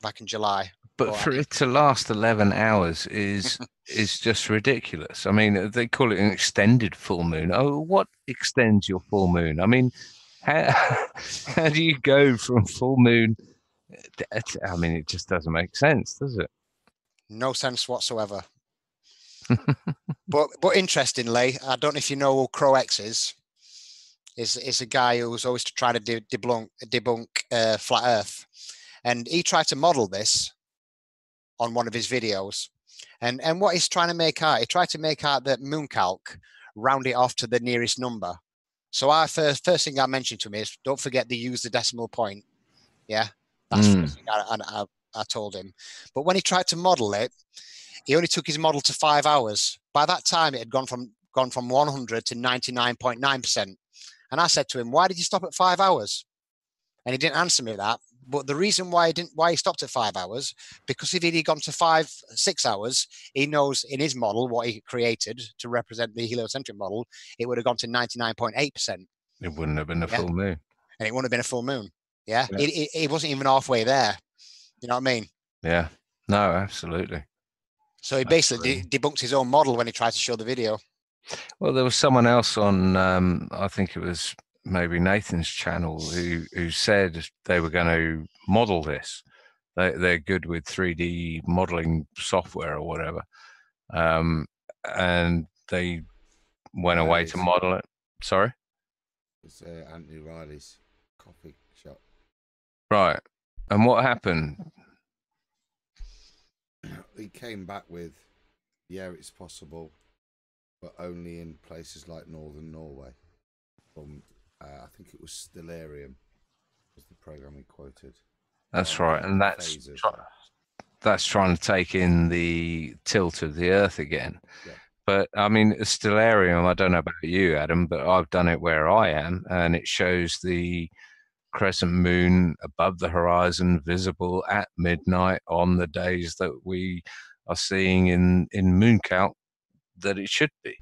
back in July. But for it to last 11 hours is just ridiculous. I mean, they call it an extended full moon. Oh, what extends your full moon? I mean, how do you go from full moon? I mean, it just doesn't make sense, does it? No sense whatsoever. but interestingly, I don't know if you know who Crow X is. Is a guy who's always trying to debunk flat Earth, and he tried to model this on one of his videos, and what he's trying to make out, he tried to make out that moon calc, round it off to the nearest number. So first thing I mentioned to him is, don't forget to use the decimal point. Yeah, that's the first thing I told him. But when he tried to model it, he only took his model to 5 hours. By that time, it had gone from 100 to 99.9%. And I said to him, "Why did you stop at 5 hours?" And he didn't answer me that. But the reason why he stopped at 5 hours, because if he'd gone to 6 hours, he knows in his model what he created to represent the heliocentric model, it would have gone to 99.8%. It wouldn't have been a full moon. And it wouldn't have been a full moon. Yeah. It wasn't even halfway there. You know what I mean? Yeah. No, absolutely. So he basically debunked his own model when he tried to show the video. Well, there was someone else on, I think it was maybe Nathan's channel, who said they were going to model this. They're good with 3D modeling software or whatever, and they went away to model it. Sorry, it's Anthony Riley's coffee shop. Right, and what happened? He came back with, yeah, it's possible, but only in places like northern Norway. From I think it was Stellarium. was the program he quoted. That's right, and that's trying to take in the tilt of the Earth again. Yeah. But I mean, a stellarium, I don't know about you, Adam, but I've done it where I am, and it shows the crescent moon above the horizon, visible at midnight on the days that we are seeing in Mooncalc that it should be.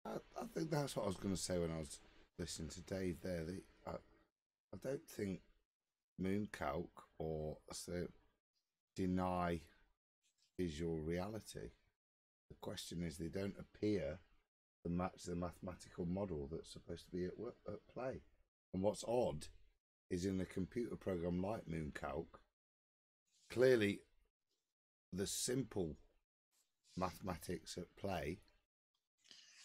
I think that's what I was going to say when I was listening to Dave there. I don't think Mooncalc or deny visual reality. The question is, they don't appear to match the mathematical model that's supposed to be at play. And what's odd is, in a computer program like Mooncalc, clearly the simple mathematics at play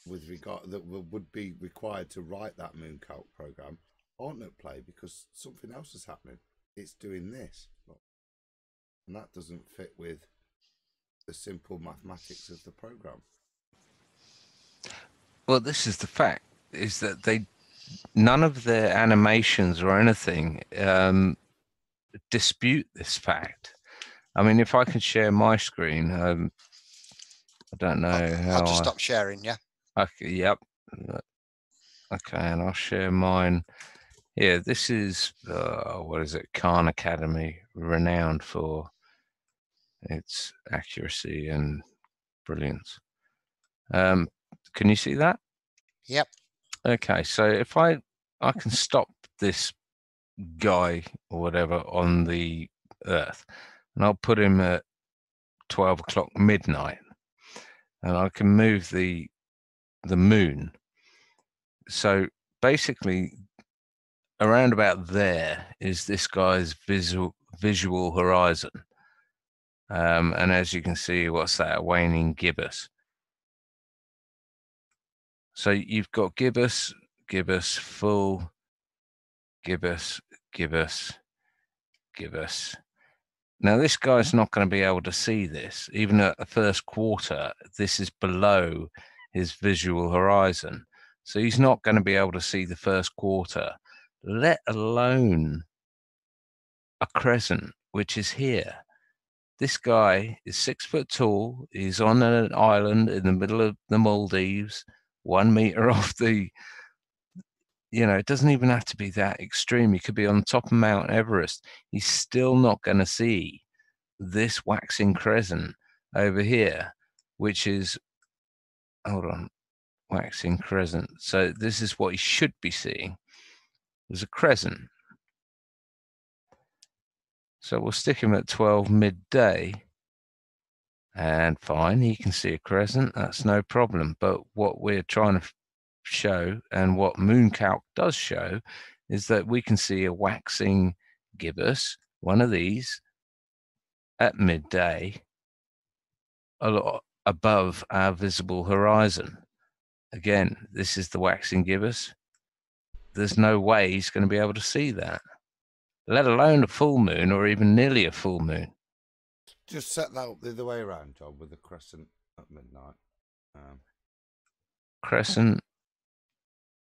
with regard that would be required to write that Mooncalc program aren't at play, because something else is happening. It's doing this, and that doesn't fit with the simple mathematics of the program. Well, this is the fact, is that none of their animations or anything dispute this fact. I mean, if I can share my screen, I don't know how. I'll just stop sharing, yeah. Okay, yep. Okay, and I'll share mine. Yeah, this is, what is it? Khan Academy, renowned for its accuracy and brilliance. Can you see that? Yep. Okay, so if I can stop this guy or whatever on the Earth, and I'll put him at 12 o'clock midnight, and I can move the moon. So basically, around about there is this guy's visual horizon. And as you can see, what's that? A waning gibbous. So you've got gibbous, full, gibbous, gibbous. Now this guy's not going to be able to see this. Even at the first quarter, this is below his visual horizon. So he's not going to be able to see the first quarter, let alone a crescent, which is here. This guy is 6 foot tall. He's on an island in the middle of the Maldives, 1 meter off the, it doesn't even have to be that extreme. He could be on top of Mount Everest. He's still not going to see this waxing crescent over here, which is, hold on, waxing crescent. So this is what he should be seeing. There's a crescent. So we'll stick him at 12 midday, and fine, he can see a crescent. That's no problem. But what we're trying to show, and what Mooncalc does show, is that we can see a waxing gibbous, one of these, at midday, a lot above our visible horizon. Again, this is the waxing gibbous. There's no way he's going to be able to see that, let alone a full moon or even nearly a full moon. Just set that up the other way around, John, with the crescent at midnight. Crescent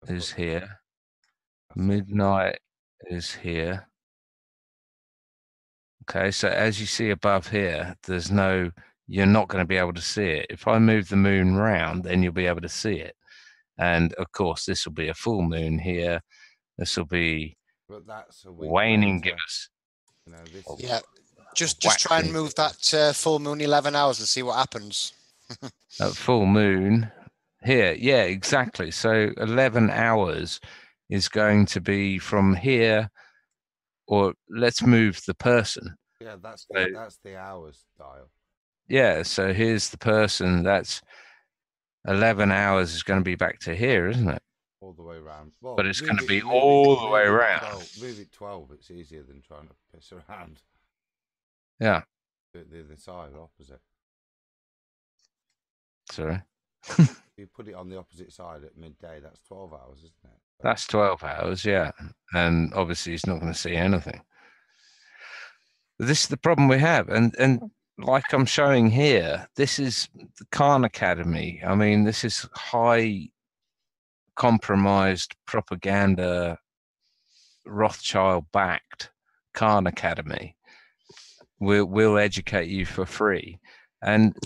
is here. Midnight is here. Okay, so as you see above here, you're not going to be able to see it. If I move the moon round, then you'll be able to see it. And of course, this will be a full moon here. This will be waning gibbous. Yeah, just try and move that full moon 11 hours and see what happens. At full moon here, yeah, exactly. So 11 hours is going to be from here, or let's move the person. Yeah, that's the hours dial. Yeah, so here's the person. That's 11 hours is going to be back to here, isn't it? All the way around. Well, but it's going to be all the way around. Move it 12. It's easier than trying to piss around. Yeah. The other side, opposite. Sorry. If you put it on the opposite side at midday, that's 12 hours, isn't it? That's 12 hours, yeah. And obviously he's not going to see anything. This is the problem we have. And like I'm showing here, this is the Khan Academy. I mean, this is high compromised propaganda Rothschild-backed Khan Academy. We'll educate you for free. And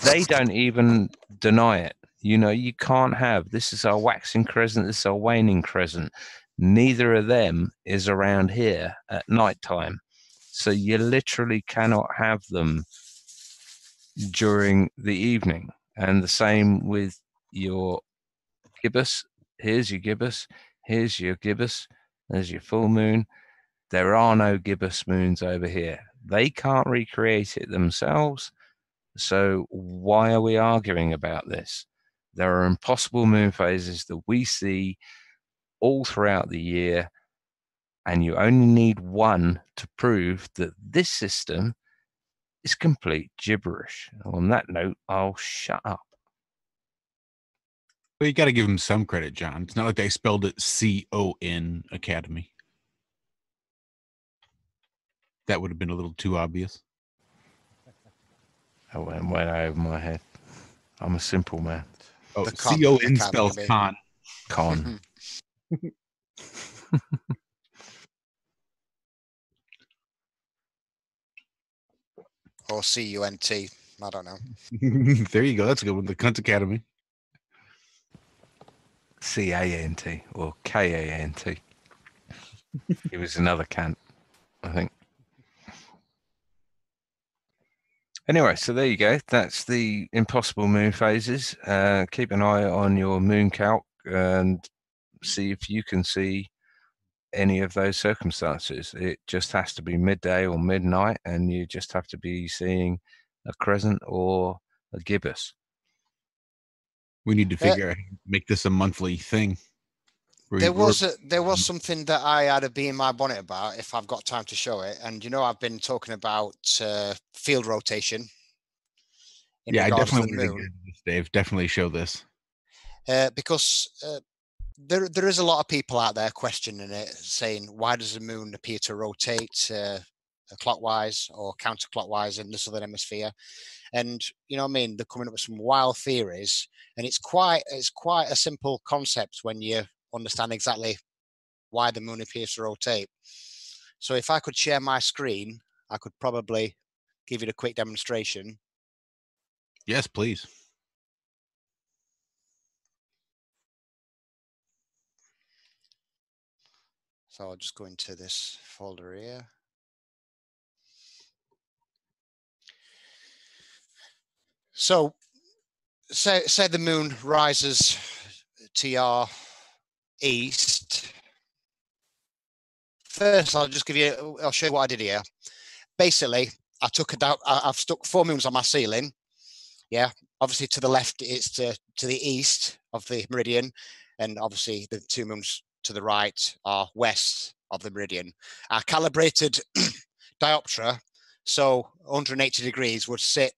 they don't even deny it. You know, you can't have, this is our waxing crescent, this is our waning crescent. Neither of them is around here at night time. So you literally cannot have them during the evening. And the same with your gibbous. Here's your gibbous. Here's your gibbous. There's your full moon. There are no gibbous moons over here. They can't recreate it themselves. So why are we arguing about this? There are impossible moon phases that we see all throughout the year, and you only need one to prove that this system is complete gibberish. On that note, I'll shut up. Well, you got to give them some credit, John. It's not like they spelled it C-O-N Academy. That would have been a little too obvious. I went way over my head. I'm a simple man. Oh, The con C-O-N Academy. spells con. Con. Or C-U-N-T. I don't know. There you go. That's a good one. The Cunt Academy. C-A-N-T or K-A-N-T. He was another cant, I think. Anyway, so there you go. That's the impossible moon phases. Keep an eye on your moon calc and see if you can see any of those circumstances. It just has to be midday or midnight, and you just have to be seeing a crescent or a gibbous. We need to figure out how to make this a monthly thing. There was something that I had a bee in my bonnet about, if I've got time to show it. And you know, I've been talking about field rotation. Yeah, I definitely want to get this, Dave. Definitely show this. Because there is a lot of people out there questioning it, saying, why does the moon appear to rotate clockwise or counterclockwise in the southern hemisphere? And you know what I mean, they're coming up with some wild theories, and it's quite a simple concept when you understand exactly why the moon appears to rotate. So if I could share my screen, I could probably give you a quick demonstration. Yes, please. So I'll just go into this folder here. So say the moon rises to your east. First, I'll show you what I did here. Basically, I've stuck 4 moons on my ceiling. Yeah, obviously to the left, it's to the east of the meridian, and obviously the 2 moons to the right are west of the meridian. I calibrated dioptra, so 180 degrees would sit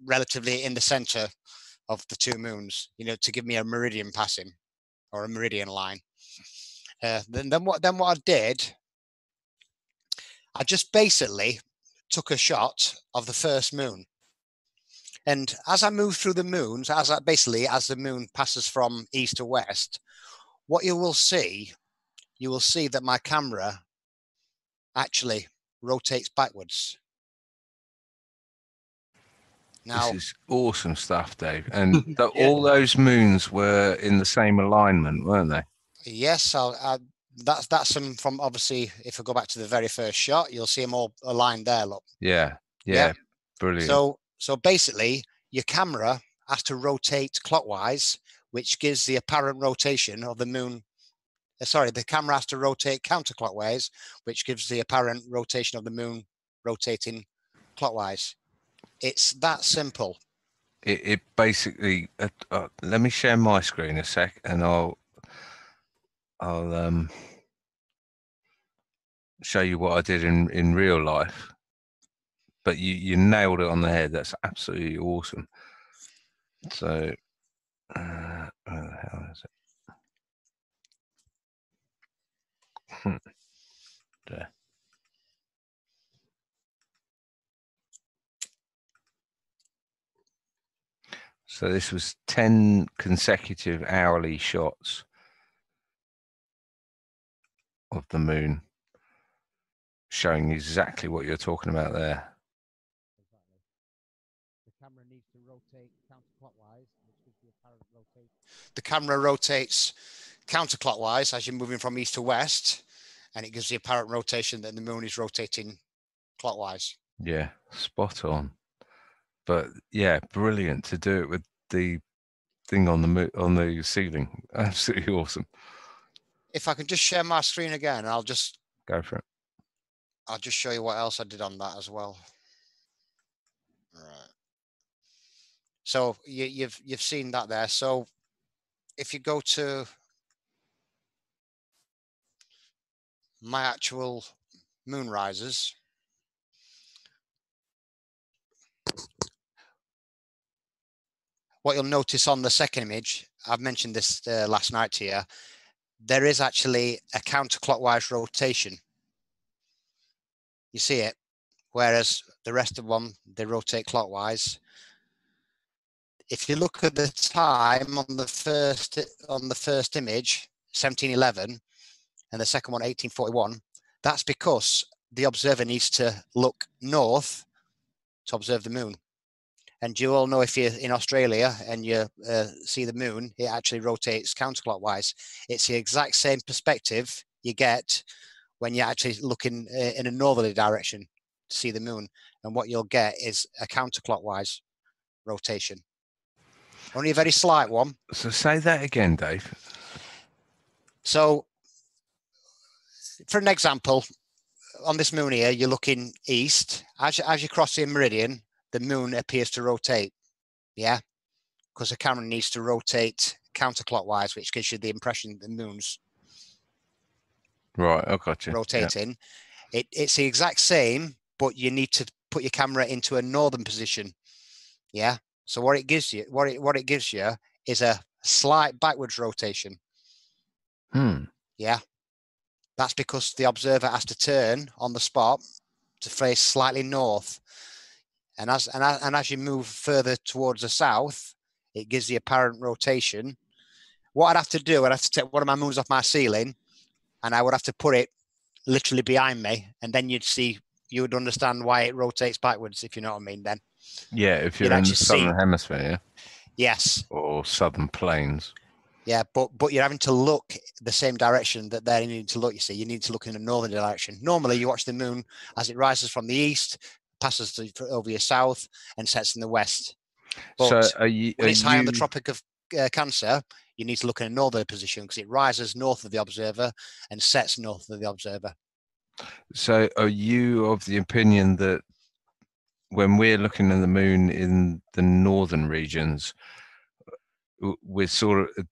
relatively in the center of the 2 moons, you know, to give me a meridian passing or a meridian line. Then what I did, I just basically took a shot of the first moon. And as I move through the moons, as the moon passes from east to west, what you will see that my camera actually rotates backwards. Now, this is awesome stuff, Dave. And all those moons were in the same alignment, weren't they? Yes, that's them from, obviously, if I go back to the very first shot, you'll see them all aligned there, look. Yeah. Brilliant. So basically, your camera has to rotate clockwise, which gives the apparent rotation of the moon. The camera has to rotate counterclockwise, which gives the apparent rotation of the moon rotating clockwise. It's that simple. It basically, let me share my screen a sec, and I'll show you what I did in real life. But you nailed it on the head. That's absolutely awesome. So, where the hell is it? There. So this was 10 consecutive hourly shots. of the moon, showing exactly what you're talking about there. The camera needs to rotate counterclockwise, which gives the apparent rotation. The camera rotates counterclockwise as you're moving from east to west, and it gives the apparent rotation that the moon is rotating clockwise. Yeah, spot on. But yeah, brilliant to do it with the thing on the ceiling. Absolutely awesome. If I can just share my screen again, I'll just Go for it. I'll just show you what else I did on that as well. All right. So you've seen that there. So if you go to my actual moon rises, what you'll notice on the second image, I've mentioned this last night to you, there is actually a counterclockwise rotation. You see it, whereas the rest of them, they rotate clockwise. If you look at the time on the first image, 1711, and the second one, 1841, that's because the observer needs to look north to observe the moon. And you all know if you're in Australia and you see the moon, it actually rotates counterclockwise. It's the exact same perspective you get when you're actually looking in a northerly direction to see the moon. And what you'll get is a counterclockwise rotation. Only a very slight one. So say that again, Dave. So for an example, on this moon here, you're looking east. As you cross the meridian, the moon appears to rotate. Yeah, because the camera needs to rotate counterclockwise, which gives you the impression the moon's right. I got you. Rotating. Yeah. It's the exact same, but you need to put your camera into a northern position. Yeah. So what it gives you, what it gives you is a slight backwards rotation. Yeah. That's because the observer has to turn on the spot to face slightly north. And as you move further towards the south, it gives the apparent rotation. What I'd have to do, I'd have to take one of my moons off my ceiling, and I would have to put it literally behind me, and then you would understand why it rotates backwards, if you know what I mean. Then, yeah, if you're in the southern hemisphere, yeah. Yes. Or southern plains. Yeah, but you're having to look the same direction that they need to look. You see, you need to look in the northern direction. Normally, you watch the moon as it rises from the east, passes over your south, and sets in the west. But so when it's high on the Tropic of Cancer, you need to look in a northern position because it rises north of the observer and sets north of the observer. So are you of the opinion that when we're looking at the moon in the northern regions, we're sort of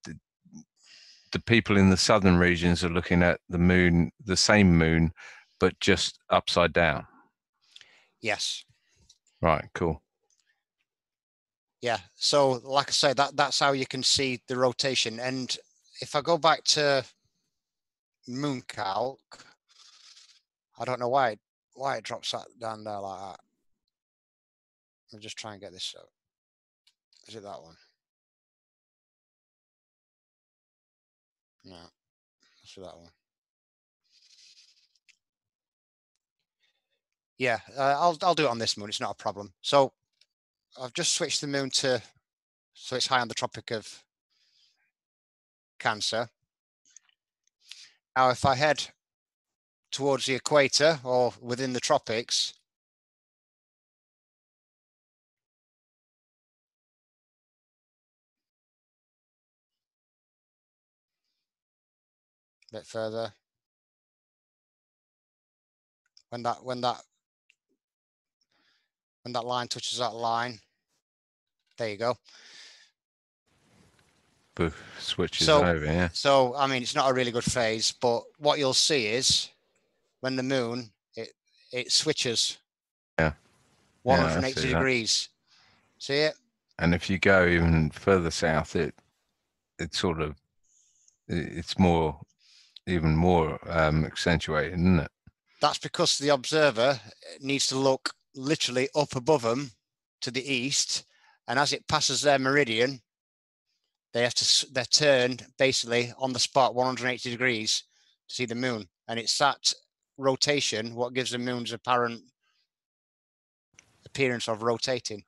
the people in the southern regions are looking at the moon, the same moon, but just upside down? Yes. Right, cool. Yeah, so like I say, that's how you can see the rotation. And if I go back to moon calc, I don't know why it drops that down there like that. I'll just try and get this up. Is it that one? No, let's do that one. Yeah, I'll do it on this moon. It's not a problem. So I've just switched the moon so it's high on the Tropic of Cancer. Now, if I head towards the equator or within the tropics, a bit further, when that line touches that line, there you go. Switches over, yeah. So I mean, it's not a really good phase, but what you'll see is when the moon it switches. Yeah. 180 degrees. See it? And if you go even further south, it's even more accentuated, isn't it? That's because the observer needs to look literally up above them to the east, and as it passes their meridian, they're turned basically on the spot 180 degrees to see the moon. and it's that rotation what gives the moon's apparent appearance of rotating.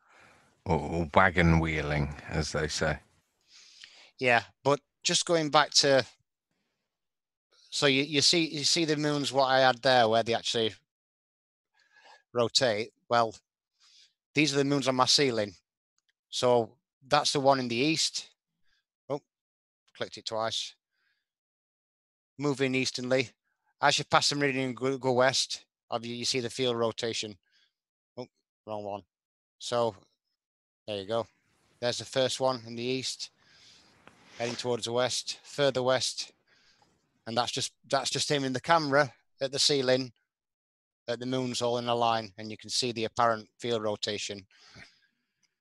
Or wagon wheeling, as they say. Yeah, but just going back to, so you see the moons what I had there where they actually rotate. Well, these are the moons on my ceiling. So that's the one in the east. Oh, clicked it twice. Moving easternly. As you pass the meridian and go west, you see the field rotation. Oh, wrong one. So there you go. There's the first one in the east, heading towards the west, further west. And that's just aiming the camera at the ceiling, at the moon's all in a line, and you can see the apparent field rotation.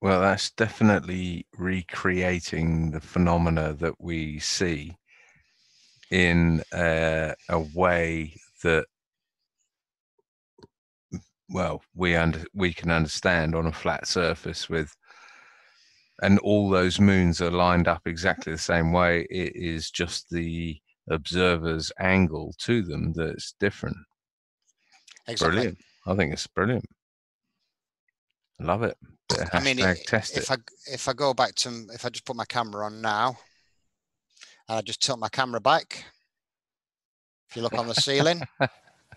Well, that's definitely recreating the phenomena that we see in a way that, well, we can understand on a flat surface with, and all those moons are lined up exactly the same way. It is just the observer's angle to them that's different. Exactly. Brilliant. I think it's brilliant. Love it. I mean, test it. if I go back to, if I just put my camera on now, and I just tilt my camera back, if you look on the ceiling,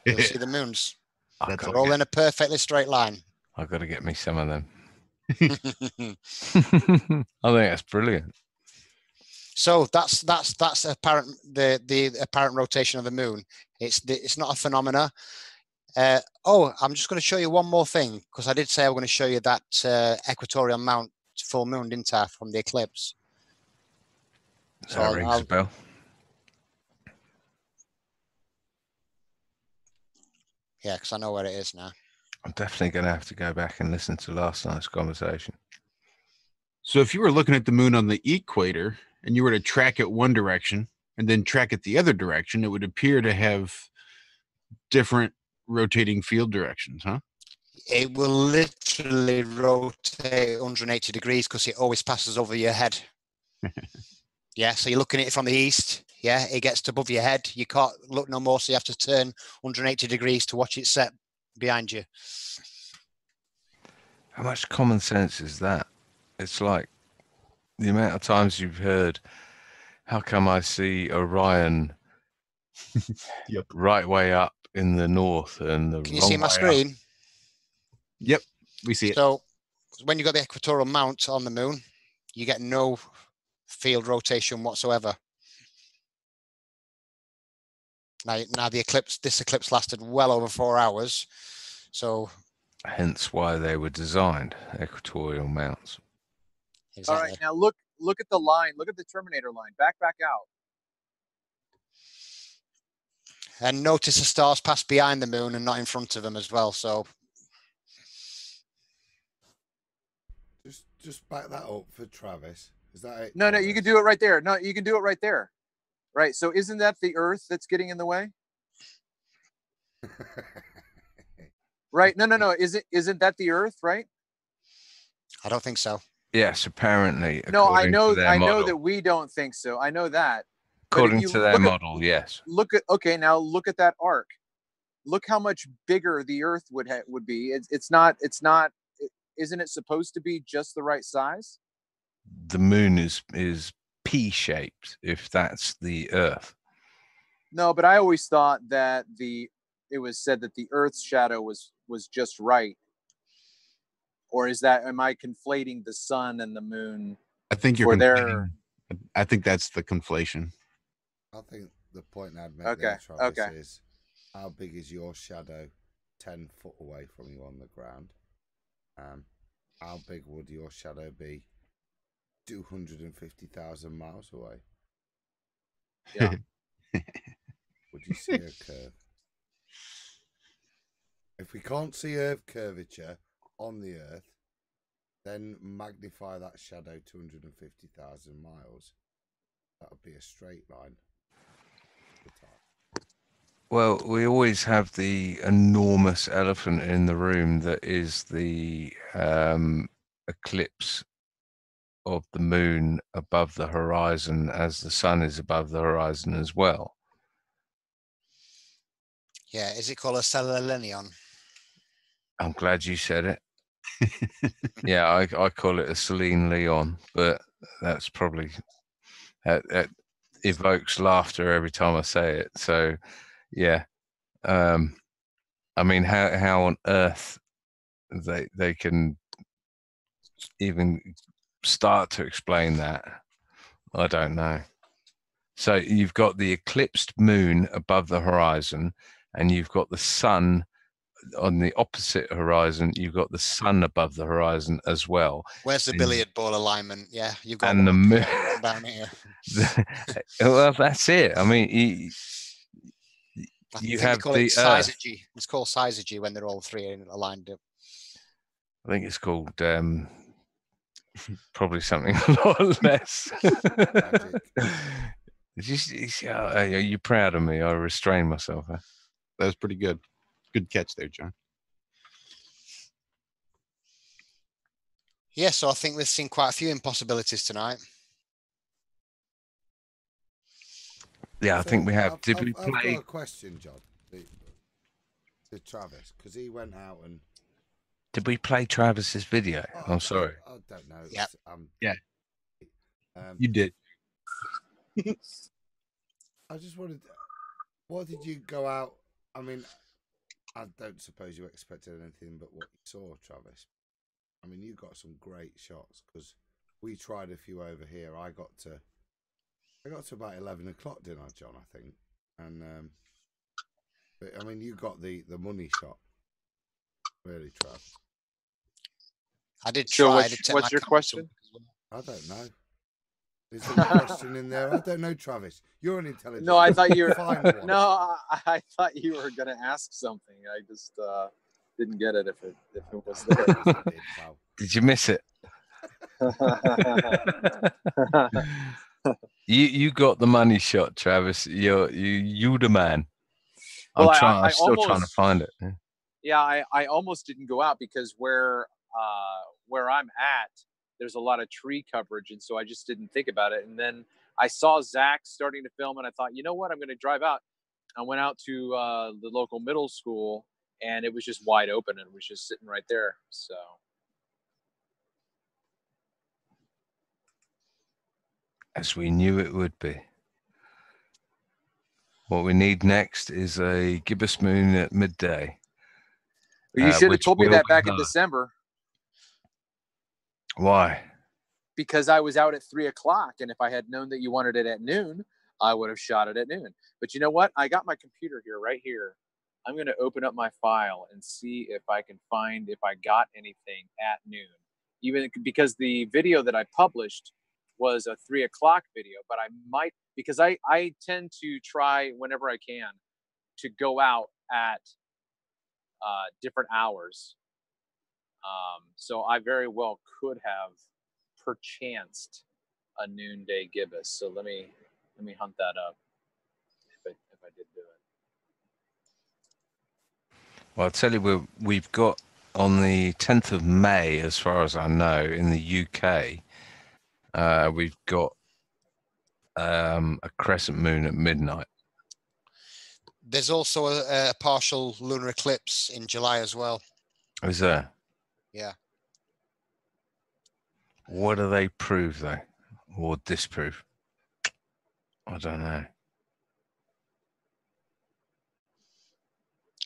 you'll see the moons. They're all in a perfectly straight line. I've got to get me some of them. I think that's brilliant. So that's apparent, the apparent rotation of the moon. It's not a phenomena. I'm just going to show you one more thing, because I did say I'm going to show you that equatorial mount full moon, didn't I, from the eclipse? So that rings a bell. Yeah, because I know where it is now. I'm definitely going to have to go back and listen to last night's conversation. So if you were looking at the moon on the equator and you were to track it one direction and then track it the other direction, it would appear to have different rotating field directions, huh? It will literally rotate 180 degrees because it always passes over your head. Yeah, so you're looking at it from the east. Yeah, it gets above your head. You can't look no more, so you have to turn 180 degrees to watch it set behind you. How much common sense is that? It's like the amount of times you've heard, how come I see Orion right way up in the north and the Can you see my screen? Up? Yep, we see it. So when you got the equatorial mount on the moon, you get no field rotation whatsoever. Now this eclipse lasted well over 4 hours, so hence why they were designed, equatorial mounts. Exactly. All right, now look at the line. Look at the terminator line. Back out. And notice the stars pass behind the moon and not in front of them as well. So just back that up for Travis. Is that it? No, you can do it right there. No, you can do it right there. Right. So isn't that the Earth that's getting in the way? Right. No. Isn't that the Earth, right? I don't think so. Yes, apparently. No, I know that we don't think so. I know that. According to their model, yes. Look at that arc. Look how much bigger the Earth would be. It's not. Isn't it supposed to be just the right size? The moon is P-shaped, if that's the Earth. No, but I always thought that it was said that the Earth's shadow was just right. Or am I conflating the sun and the moon? I think you're conflating. I think that's the conflation. I think the point I'd make there, Travis, is how big is your shadow 10 foot away from you on the ground? How big would your shadow be 250,000 miles away? Yeah. Would you see a curve? If we can't see Earth curvature on the Earth, then magnify that shadow 250,000 miles. That would be a straight line. Well, we always have the enormous elephant in the room that is the eclipse of the moon above the horizon as the sun is above the horizon as well. Yeah, is it called a selenion? I'm glad you said it. Yeah, I call it a Celine Leon, but that's probably that evokes laughter every time I say it. So, yeah. I mean, how on earth they can even start to explain that, I don't know. So you've got the eclipsed moon above the horizon, and you've got the sun on the opposite horizon. You've got the sun above the horizon as well. Where's the billiard ball alignment? Yeah, you've got and the one moon down here. Well, that's it. I mean, I you think have they call the it Earth. syzygy. It's called syzygy when they're all three aligned up. I think it's called probably something a lot less. Are you proud of me? I restrained myself. Huh? That was pretty good. Good catch there, John. Yeah, so I think we've seen quite a few impossibilities tonight. Yeah, I think we have. I've got a question, John, to Travis, because he went out and. Did we play Travis's video? I'm sorry. I don't know. Yeah. Yeah. You did. I just wanted. What did you go out? I mean, I don't suppose you expected anything but what you saw, Travis. I mean, you got some great shots because we tried a few over here. I got to about 11 o'clock, didn't I, John? I think, and but I mean, you got the money shot, really, Trav. I did So try. what's your question? I don't know. Is there a question in there? I don't know, Travis. You're an intelligent. No, I thought you were. Find one. No, I thought you were going to ask something. I just didn't get it if it was there. Did you miss it? You got the money shot, Travis. You the man. Well, I'm still trying to find it. Yeah, I almost didn't go out because where I'm at, there's a lot of tree coverage, and so I just didn't think about it. And then I saw Zach starting to film, and I thought, you know what, I'm going to drive out. I went out to the local middle school, and it was just wide open, and it was just sitting right there. So. As we knew it would be. What we need next is a gibbous moon at midday. You should have told me that back in December. Why? Because I was out at 3 o'clock, and if I had known that you wanted it at noon, I would have shot it at noon. But you know what? I got my computer here, right here. I'm going to open up my file and see if I can find if I got anything at noon. Even because the video that I published was a 3 o'clock video, but I might, because I tend to try whenever I can to go out at different hours. So I very well could have perchanced a noonday gibbous. So let me hunt that up if I did do it. Well, I'll tell you, we've got on the 10th of May, as far as I know, in the UK, we've got a crescent moon at midnight. There's also a partial lunar eclipse in July as well. Is there? Yeah. What do they prove, though, or disprove? I don't know.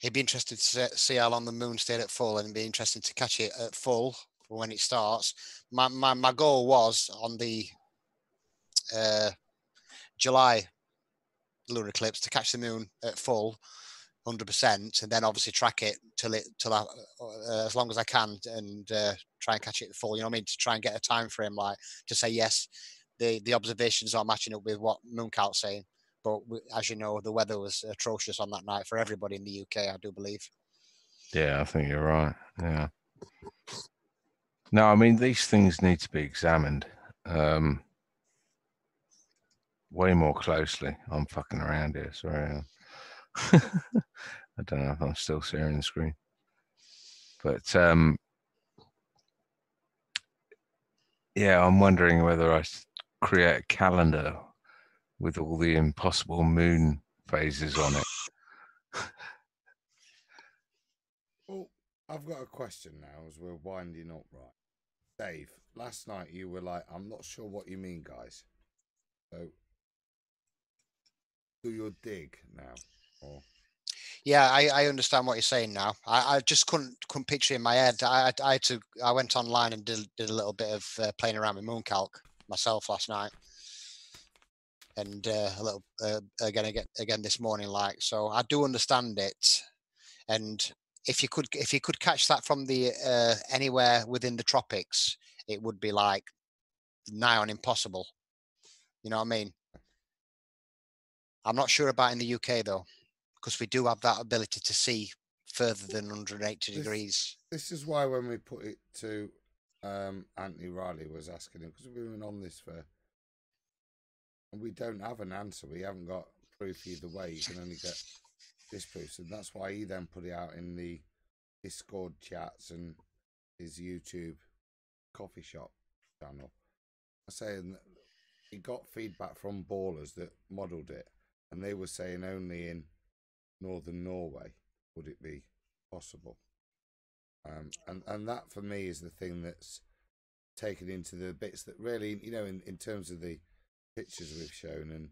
It'd be interesting to see how long the moon stayed at full, and it'd be interesting to catch it at full when it starts. My goal was on the July lunar eclipse to catch the moon at full 100%, and then obviously track it till as long as I can, and try and catch it at full. You know what I mean? To try and get a time frame, like to say yes, the observations are matching up with what Mooncal's saying. But as you know, the weather was atrocious on that night for everybody in the UK, I do believe. Yeah, I think you're right. Yeah. No, I mean, these things need to be examined way more closely. I'm fucking around here. Sorry. I don't know if I'm still sharing the screen. But yeah, I'm wondering whether I create a calendar with all the impossible moon phases on it. I've got a question now as we're winding up, right? Dave, last night you were like, I'm not sure what you mean, guys. So, do your dig now, or Yeah, I understand what you're saying now. I just couldn't picture it in my head. I went online and did a little bit of playing around with Mooncalc myself last night, and a little again this morning. Like, so I do understand it. And if you could catch that from the anywhere within the tropics, it would be like nigh on impossible. You know what I mean? I'm not sure about in the UK though, because we do have that ability to see further than 180 degrees. This is why when we put it to Anthony Riley was asking him, because we've been on this for, and we don't have an answer. We haven't got proof either way. You can only get disproof, and that's why he then put it out in the Discord chats and his YouTube coffee shop channel. Saying that he got feedback from ballers that modelled it, and they were saying only in northern Norway would it be possible. And that for me is the thing that's taken into the bits that really, you know, in terms of the pictures we've shown and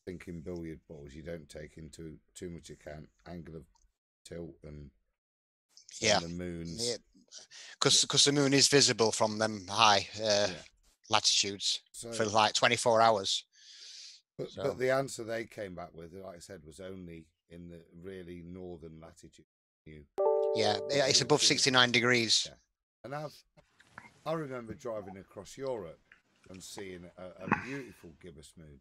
thinking billiard balls, you don't take into too much account angle of tilt and the moons. Because the moon is visible from them high latitudes for like 24 hours. But the answer they came back with, like I said, was only in the really northern latitude. Yeah, it's above 69 degrees. Yeah. And I remember driving across Europe and seeing a beautiful gibbous moon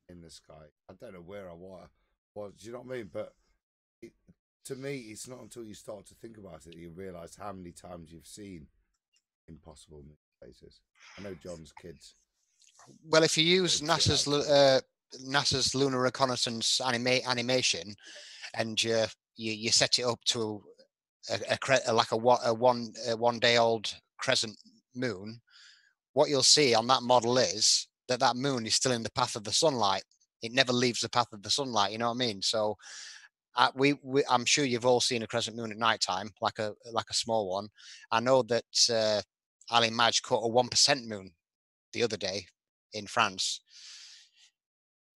in the sky. I don't know where I was. Do you know what I mean? But to me, it's not until you start to think about it that you realise how many times you've seen impossible moon phases. I know John's kids. Well, if you use NASA's lunar reconnaissance animation, and you set it up to a 1 day old crescent moon, what you'll see on that model is that moon is still in the path of the sunlight. It never leaves the path of the sunlight. You know what I mean? So I'm sure you've all seen a crescent moon at night time, like a small one. I know that Ali Maj caught a 1% moon the other day in France.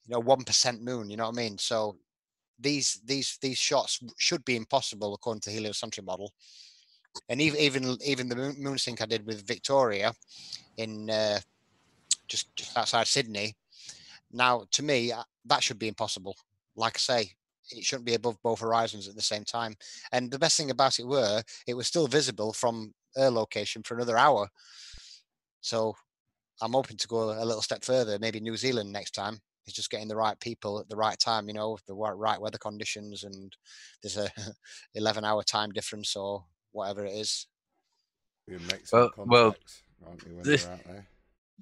1% moon. You know what I mean? So these shots should be impossible according to the heliocentric model. And even the moon sync I did with Victoria in just outside Sydney. Now, to me, that should be impossible. Like I say, it shouldn't be above both horizons at the same time. And the best thing about it was still visible from her location for another hour. So I'm hoping to go a little step further, maybe New Zealand next time. It's just getting the right people at the right time, the right weather conditions, and there's a 11-hour time difference or whatever it is.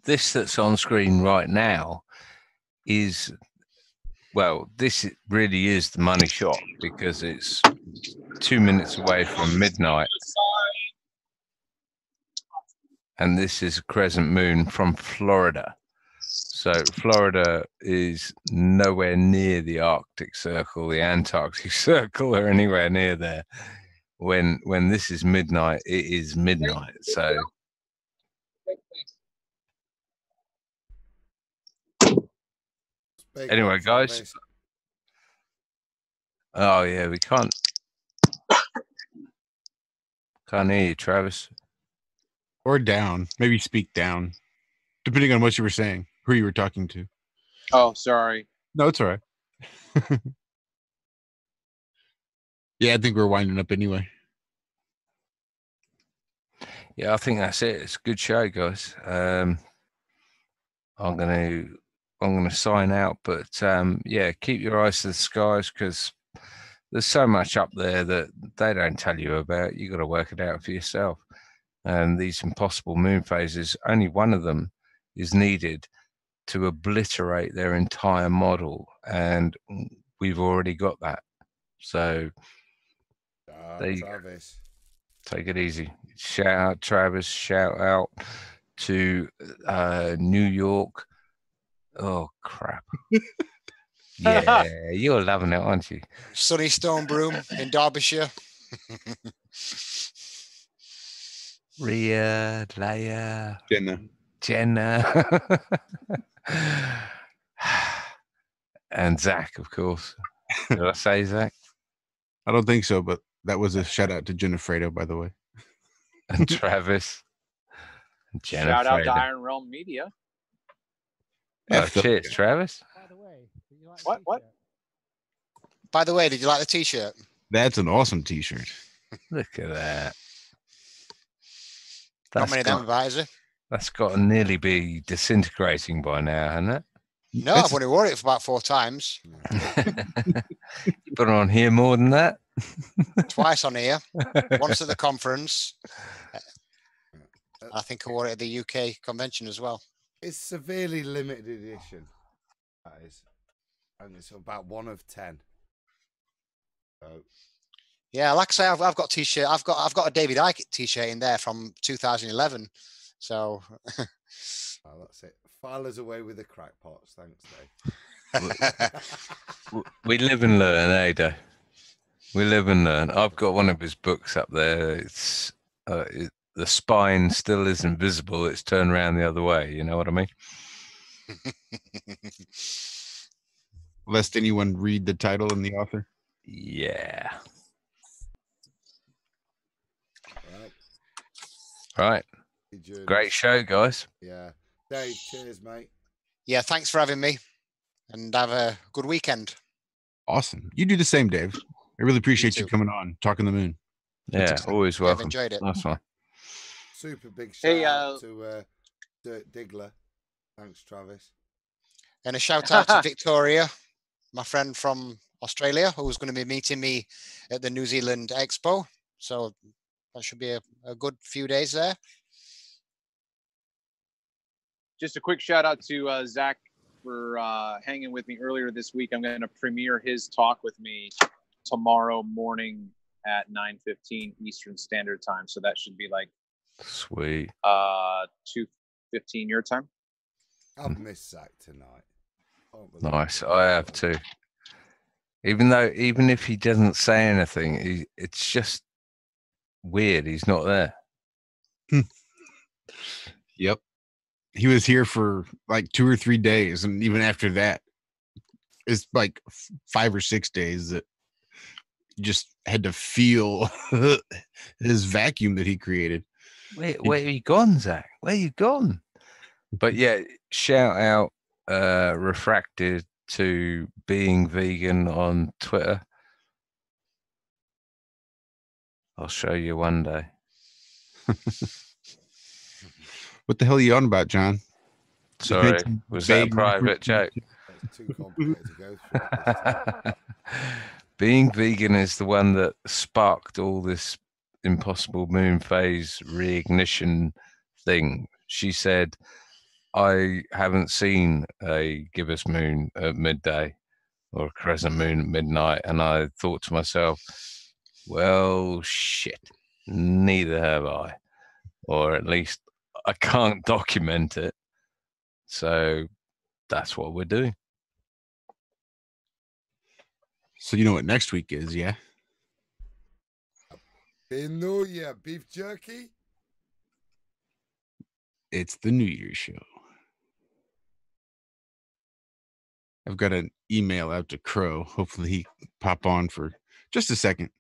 This that's on screen right now is, well, this really is the money shot because it's 2 minutes away from midnight. And this is a crescent moon from Florida. So Florida is nowhere near the Arctic Circle, the Antarctic Circle, or anywhere near there. When this is midnight, it is midnight. So anyway, guys. Oh yeah, we can't hear you, Travis. Or down. Maybe speak down. Depending on what you were saying, who you were talking to. Oh, sorry. No, it's all right. Yeah, I think we're winding up anyway. Yeah, I think that's it. It's a good show, guys. I'm gonna sign out, but yeah, keep your eyes to the skies because there's so much up there that they don't tell you about. You got to work it out for yourself. And these impossible moon phases, only one of them is needed to obliterate their entire model, and we've already got that. So Travis. Take it easy. Shout out Travis. Shout out to New York. Oh crap! Yeah, you're loving it, aren't you? Sunny Stonebroom in Derbyshire. Rhea, Leia, Jenna. and Zach, of course. Did I say Zach? I don't think so, but that was a shout out to Jenna Fredo, by the way. And Travis. And Shout out to Fredo. Iron Realm Media. Oh, cheers, Travis. By the way, did you like What? the What? t-shirt? By the way, did you like the T-shirt? That's an awesome T-shirt. Look at that. Not many of them about, is it? That's got to nearly be disintegrating by now, hasn't it? No, I've only worn it for about 4 times. You put it on here more than that? Twice on here. Once at the conference. I think I wore it at the UK convention as well. It's severely limited edition. That is. And it's about 1 of 10. So. Yeah, like I say, I've got T-shirt. I've got a David Icke T-shirt in there from 2011. So Oh, that's it. File us away with the crackpots. Thanks, Dave. We live and learn, eh, Dave? We live and learn. I've got one of his books up there. It's the spine still isn't visible. It's turned around the other way. You know what I mean? Lest anyone read the title and the author. Yeah. Right. Right. Great show, guys. Yeah. Dave, cheers, mate. yeah, thanks for having me, and have a good weekend. Awesome. You do the same, Dave. I really appreciate you too. coming on, talking the moon. Yeah, always Yeah, I've welcome. enjoyed it. Nice one. Super big shout Hey, out to Dirt Diggler. Thanks, Travis. And a shout out to Victoria, my friend from Australia, who's going to be meeting me at the New Zealand Expo. So that should be a good few days there. Just a quick shout out to Zach for hanging with me earlier this week. I'm going to premiere his talk with me tomorrow morning at 9:15 Eastern Standard Time. So that should be like Sweet. 2:15 your time. I've missed Zach tonight. Nice. I have too. Even if he doesn't say anything, it's just weird. He's not there. Yep. He was here for like 2 or 3 days, and even after that, it's like 5 or 6 days that you just had to feel his vacuum that he created. Where are you gone, Zach? Where you gone? But yeah, shout out Refracted to being vegan on Twitter. I'll show you one day. What the hell are you on about, John? Sorry, was that a private joke? That's too complicated to go through. Being vegan is the one that sparked all this impossible moon phase reignition thing. She said, I haven't seen a gibbous moon at midday or a crescent moon at midnight. And I thought to myself, well, shit, neither have I. Or at least I can't document it. So that's what we're doing. So you know what next week is, yeah? New Year beef jerky. It's the New Year's show. I've got an email out to Crow. Hopefully he pop on for just a second.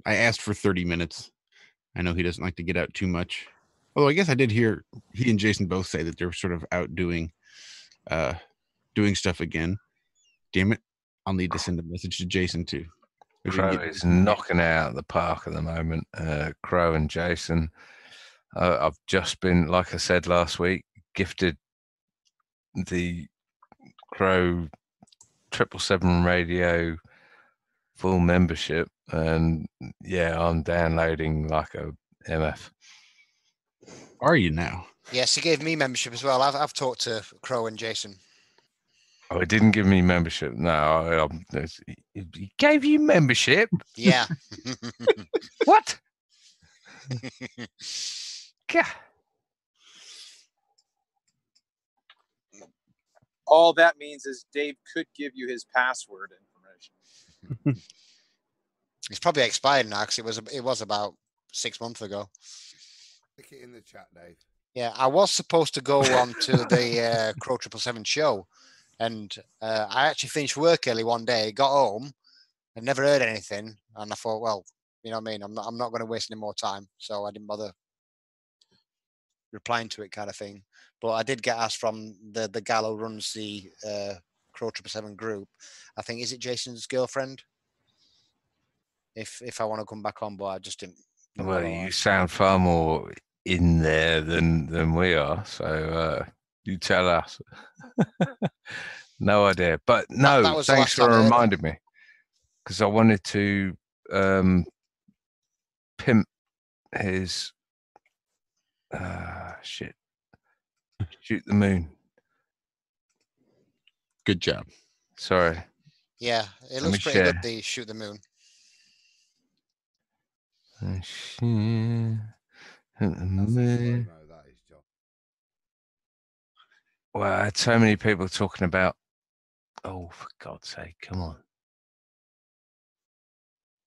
I asked for 30 minutes. I know he doesn't like to get out too much. Although I guess I did hear he and Jason both say that they're sort of out doing stuff again. Damn it. I'll need to send a message to Jason too. Crow is knocking it out of the park at the moment. Crow and Jason. I've just been, like I said last week, gifted the Crow 777 radio full membership, and yeah, I'm downloading like a MF. Are you now? Yes, he gave me membership as well. I've talked to Crow and Jason. Oh, it didn't give me membership. No, he gave you membership? Yeah. What? God. All that means is Dave could give you his password information. It's probably expired now because it was about 6 months ago. Stick it in the chat, Dave. Yeah, I was supposed to go on to the Crow 777 show, and I actually finished work early one day, got home, and never heard anything, and I thought, well, you know what I mean, I'm not going to waste any more time, so I didn't bother replying to it, kind of thing. But I did get asked from the gal who runs the Crow 777 group. I think, is it Jason's girlfriend? If I want to come back on, but I just didn't. Well, you sound far more in there than we are, so you tell us. No idea, but no, that was the thanks last for time I heard it. reminding me, because I wanted to pimp his shoot the moon. Good job. Sorry. Yeah, it looks pretty good. The shoot the moon. Well, I had so many people talking about, oh, for God's sake, come on.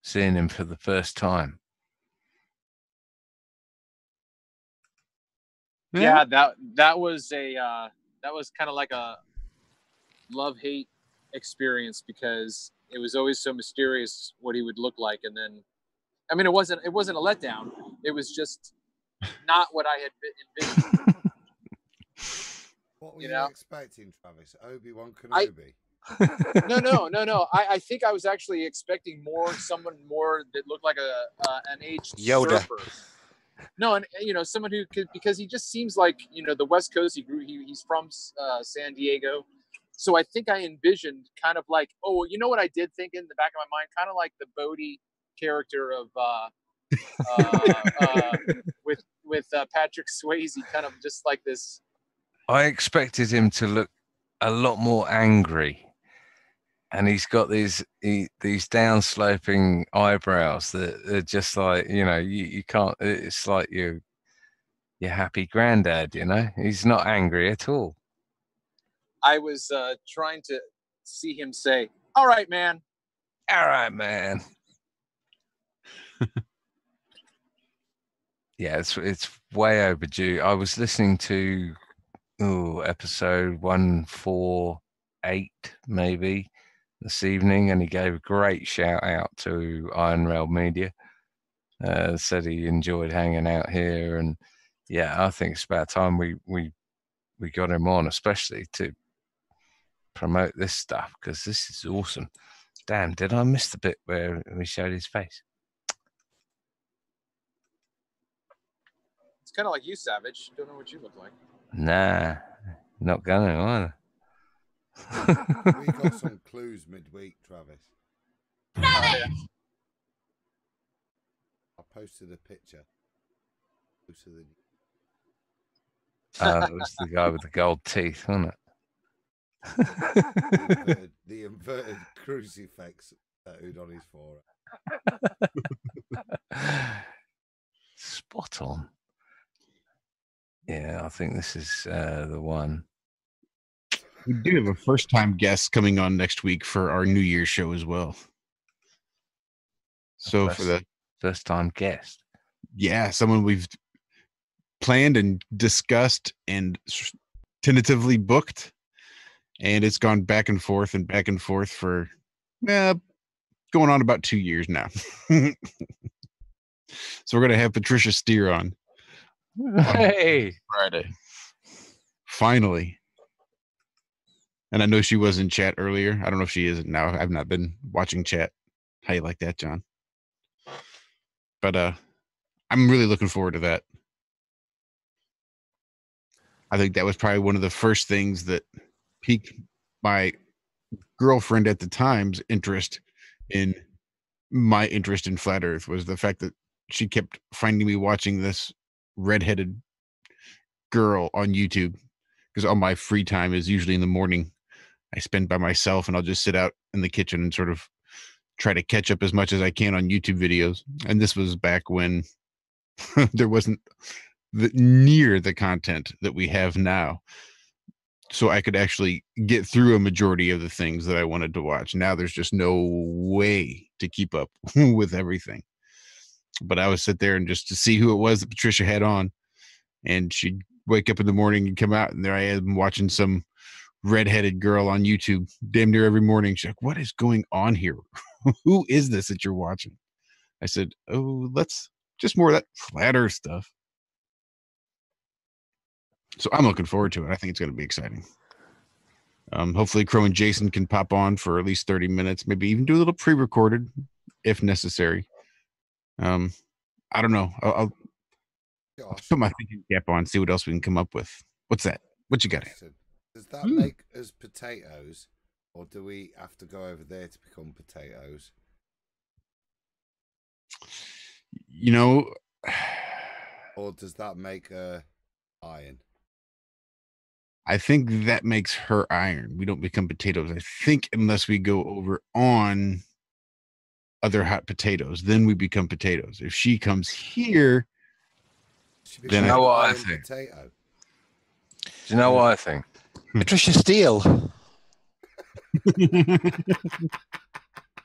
Seeing him for the first time. Yeah, that was kind of like a love-hate experience, because it was always so mysterious what he would look like, and then, I mean, it wasn't a letdown. It was just not what I had envisioned. What were you expecting, Travis? Obi-Wan Kenobi? No. I think I was actually expecting someone that looked like an aged Yoda. surfer. No, and someone who could, because he just seems like the West Coast. He's from San Diego, so I think I envisioned kind of like, oh, you know what I did think in the back of my mind, kind of like the Bodhi character of with Patrick Swayze, kind of just like this. I expected him to look a lot more angry, and he's got these downsloping eyebrows that are just like, you can't. It's like your happy granddad. He's not angry at all. I was trying to see him say, "All right, man." All right, man. Yeah, it's way overdue. I was listening to episode 148 maybe this evening, and he gave a great shout out to Iron Rail Media. Said he enjoyed hanging out here, and yeah, I think it's about time we got him on, especially to promote this stuff, because this is awesome. Damn, did I miss the bit where we showed his face? It's kind of like you, Savage. Don't know what you look like. Nah, not gonna either. We got some clues midweek, Travis. Yeah. I posted a picture. It was the guy with the gold teeth, wasn't it? The inverted crucifix tattooed on his forehead. Spot on. Yeah, I think this is the one. We do have a first-time guest coming on next week for our New Year's show as well. So for the first-time guest, yeah, someone we've planned and discussed and tentatively booked, and it's gone back and forth for going on about 2 years now. So we're gonna have Patricia Steer on. Hey, Friday. Finally. And I know she was in chat earlier. I don't know if she is now. I've not been watching chat. How you like that, John? But I'm really looking forward to that. I think that was probably one of the first things that piqued my girlfriend at the time's interest in my interest in flat Earth, was the fact that she kept finding me watching this redheaded girl on YouTube, because all my free time is usually in the morning. I spend by myself, and I'll just sit out in the kitchen and sort of try to catch up as much as I can on YouTube videos. And this was back when there wasn't near the content that we have now. so I could actually get through a majority of the things that I wanted to watch. Now there's just no way to keep up with everything. But I would sit there and just to see who it was that Patricia had on, and she'd wake up in the morning and come out, and there I am watching some redheaded girl on YouTube damn near every morning. She's like, "What is going on here? Who is this that you're watching?" I said, "Oh, let's just more of that flat earth stuff." So I'm looking forward to it. I think it's going to be exciting. Hopefully Crow and Jason can pop on for at least 30 minutes, maybe even do a little pre-recorded if necessary. I don't know. I'll put my thinking cap on, see what else we can come up with. What's that? What you got? Does that make us potatoes, or do we have to go over there to become potatoes? You know, or does that make iron? I think that makes her iron. We don't become potatoes. I think unless we go over on other hot potatoes, then we become potatoes. If she comes here, then you know what I think. Potato. Do you know what I think? Patricia Steele.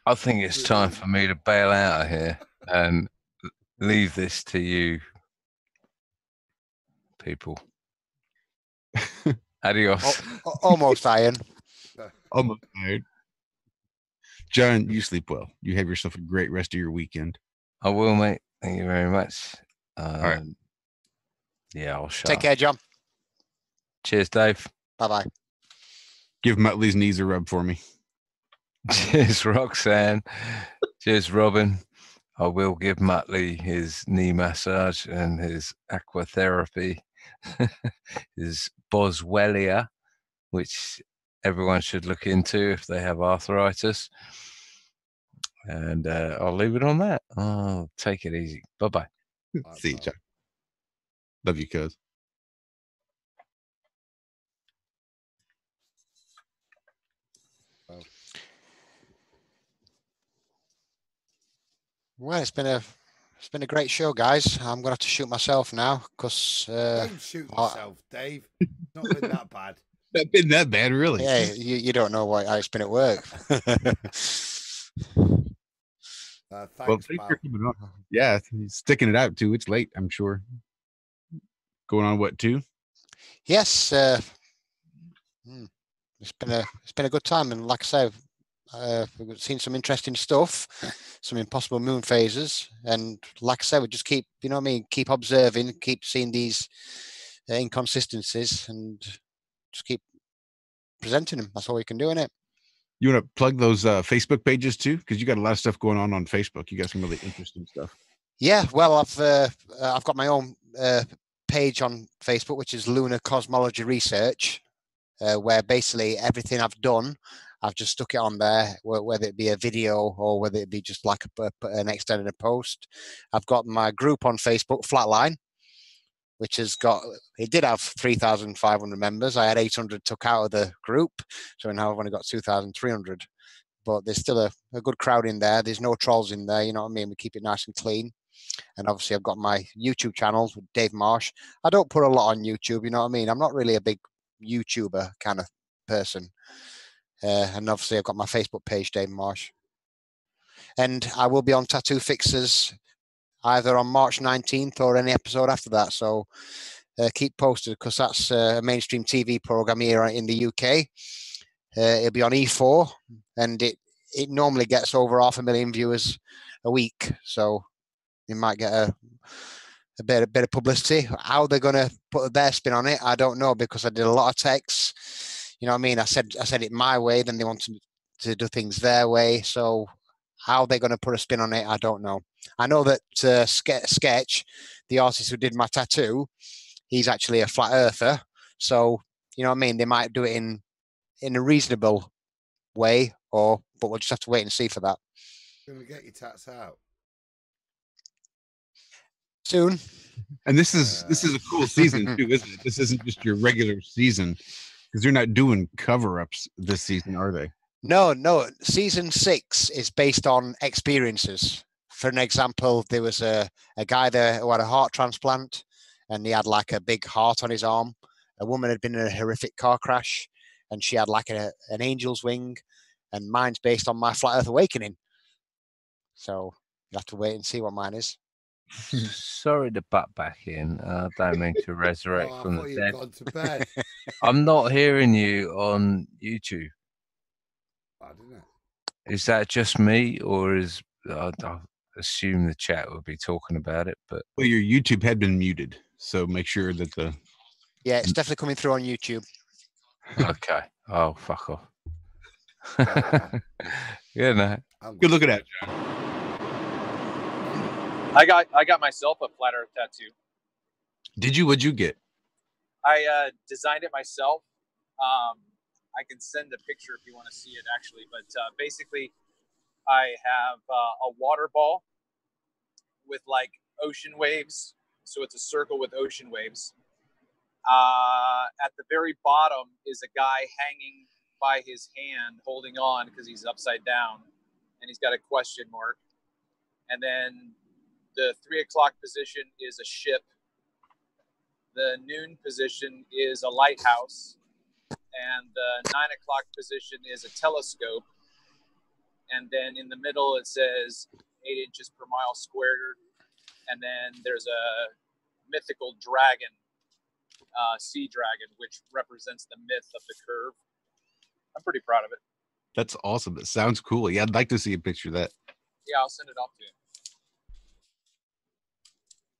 I think it's time for me to bail out of here and leave this to you people. Adios. Almost iron. Almost iron. John, you sleep well. You have yourself a great rest of your weekend. I will, mate. Thank you very much. All right. Yeah, I'll shut Take care, John. Cheers, Dave. Bye-bye. Give Muttley's knees a rub for me. Cheers, Roxanne. Cheers, Robin. I will give Muttley his knee massage and his aquatherapy, his Boswellia, which everyone should look into if they have arthritis. And I'll leave it on that. Oh, take it easy. Bye-bye. See you, John. Love you, cuz. Well, it's been a great show, guys. I'm gonna have to shoot myself now because don't shoot yourself, Dave. It's not been that bad. Not been that bad, really. Yeah, you don't know how it's been at work. Thanks, well, thanks for coming on. Yeah, he's sticking it out too. It's late, I'm sure. Going on what, 2? Yes, it's been a good time, and like I say, we've seen some interesting stuff, some impossible moon phases, and like I say, we just keep, you know what I mean, keep observing, keep seeing these inconsistencies, and just keep presenting them. That's all we can do, innit? You want to plug those Facebook pages too, because you got a lot of stuff going on Facebook. You got some really interesting stuff. Yeah, well, I've got my own page on Facebook, which is Lunar Cosmology Research, where basically everything I've done, I've just stuck it on there, whether it be a video or whether it be just like an extended post. I've got my group on Facebook, Flatline, which it did have 3,500 members. I had 800 took out of the group, so now I've only got 2,300. But there's still a good crowd in there. There's no trolls in there, you know what I mean? We keep it nice and clean. And obviously I've got my YouTube channels with Dave Marsh. I don't put a lot on YouTube, you know what I mean? I'm not really a big YouTuber kind of person. And obviously I've got my Facebook page, Dave Marsh. And I will be on Tattoo Fixers either on March 19th or any episode after that. So keep posted, because that's a mainstream TV program here in the UK. It'll be on E4, and it normally gets over 500,000 viewers a week. So you might get a bit of publicity. How they're going to put their spin on it, I don't know, because I did a lot of texts. You know what I mean? I said it my way, then they wanted to do things their way. So how they're going to put a spin on it, I don't know. I know that Sketch, the artist who did my tattoo, he's actually a flat earther. So, you know what I mean? They might do it in a reasonable way, but we'll just have to wait and see for that. Can we get your tats out soon? And this is a cool season too, isn't it? This isn't just your regular season, because they're not doing cover-ups this season, are they? No. Season 6 is based on experiences. For an example, there was a guy there who had a heart transplant, and he had like a big heart on his arm, a woman had been in a horrific car crash, and she had like an angel's wing, and mine's based on my flat Earth awakening. So you'll have to wait and see what mine is. Sorry to butt back in. I don't mean to resurrect Oh, I from thought the you'd dead. gone to bed. I'm not hearing you on YouTube. Bad, isn't it? Is that just me, or is I assume the chat would be talking about it? But Well, your YouTube had been muted, so make sure that the Yeah, it's definitely coming through on YouTube. okay. Oh, fuck off. Yeah. Yeah, no. good look at that, John. I got myself a flat Earth tattoo. Did you? What'd you get? I designed it myself. I can send a picture if you want to see it, actually. But basically, I have a water ball with like ocean waves. So it's a circle with ocean waves. At the very bottom is a guy hanging by his hand, holding on because he's upside down, and he's got a question mark. And then the 3 o'clock position is a ship. The noon position is a lighthouse. And the 9 o'clock position is a telescope. And then in the middle, it says 8 inches per mile squared. And then there's a mythical dragon, sea dragon, which represents the myth of the curve. I'm pretty proud of it. That's awesome. It sounds cool. Yeah, I'd like to see a picture of that. Yeah, I'll send it off to you.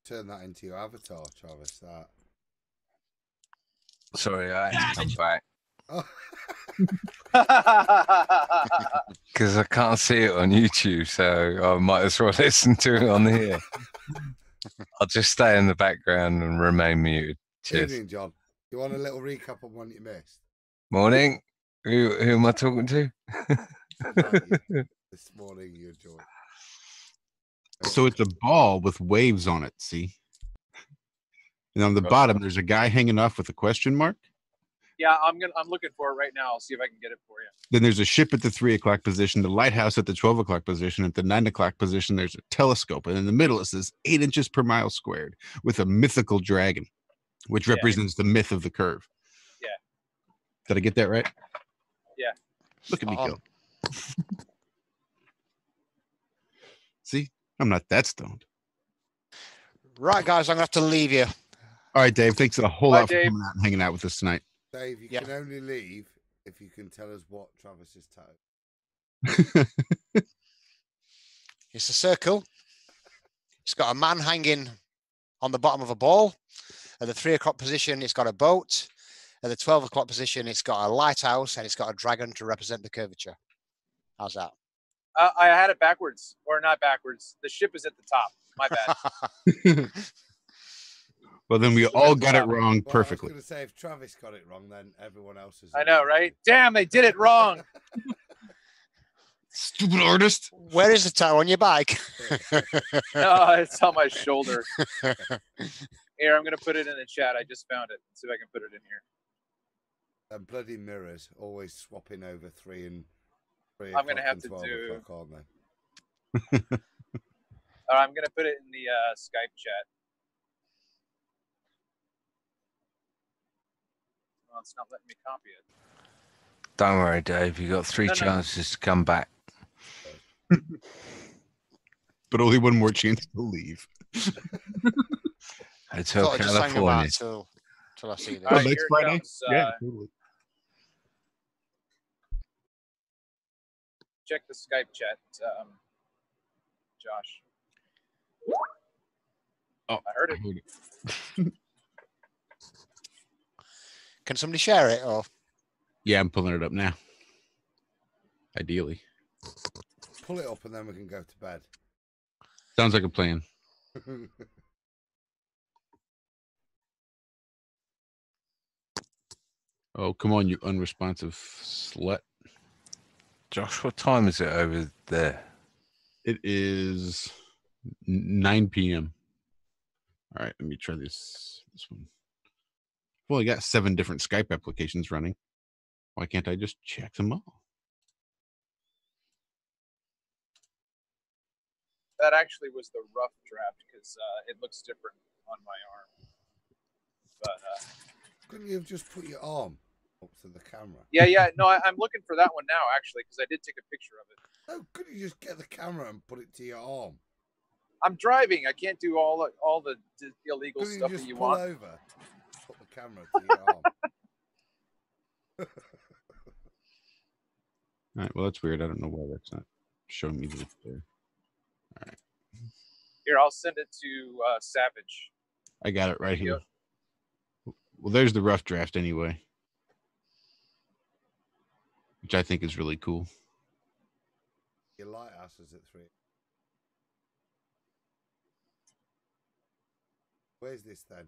Turn that into your avatar, Travis. That. Sorry, I had to come back Oh. because I can't see it on YouTube, so I might as well listen to it on here. I'll just stay in the background and remain muted. Cheers. Evening, John. You want a little recap on what you missed? Morning. Who am I talking to? This morning, you joined. So it's a ball with waves on it. See, and on the bottom there's a guy hanging off with a question mark. Yeah, I'm looking for it right now. I'll see if I can get it for you. Then there's a ship at the 3 o'clock position, the lighthouse at the 12 o'clock position. At the 9 o'clock position, there's a telescope. And in the middle, it says 8 inches per mile squared with a mythical dragon, which represents the myth of the curve. Yeah. Did I get that right? Yeah. Look at me go. See, I'm not that stoned. Right, guys, I'm going to have to leave you. All right, Dave, thanks a whole Bye, lot for Dave. coming out and hanging out with us tonight. Dave, you Yeah. can only leave if you can tell us what Travis's tattoo. It's a circle. It's got a man hanging on the bottom of a ball. At the 3 o'clock position, it's got a boat. At the 12 o'clock position, it's got a lighthouse, and it's got a dragon to represent the curvature. How's that? I had it backwards, or not backwards. The ship is at the top. My bad. Well, then we all got it wrong perfectly. I was going to say, if Travis got it wrong, then everyone else is. I know, right? Damn, they did it wrong. Stupid artist. Where is the toe on your bike? No, it's on my shoulder. Here, I'm going to put it in the chat. I just found it. Let's see if I can put it in here. And bloody mirrors, always swapping over 3 and 3. I'm going to have to 12 do. o'clock, aren't they? I'm going to put it in the Skype chat. Well, it's not letting me copy it. Don't worry, Dave. You got 3 No. chances to come back. But only one more chance to leave. Hotel Thought I just hang about California. till I see this. All right, next here it Friday? comes, Yeah, totally. Check the Skype chat, Josh. Oh, I heard it. it. Can somebody share it? Or Yeah, I'm pulling it up now. Ideally. Pull it up and then we can go to bed. Sounds like a plan. Oh, come on, you unresponsive slut. Josh, what time is it over there? It is 9 p.m. All right, let me try this one. Well, I got 7 different Skype applications running. Why can't I just check them all? That actually was the rough draft because it looks different on my arm. But Couldn't you have just put your arm up to the camera? Yeah. No, I'm looking for that one now, actually, because I did take a picture of it. No, couldn't you just get the camera and put it to your arm? I'm driving. I can't do all the illegal Couldn't stuff you just that you pull want. over, put the camera to your arm? All right. Well, that's weird. I don't know why that's not showing me that it's there. All right. Here, I'll send it to Savage. I got it right here. Well, there's the rough draft anyway, which I think is really cool. Your lighthouse is at 3. Where's this then?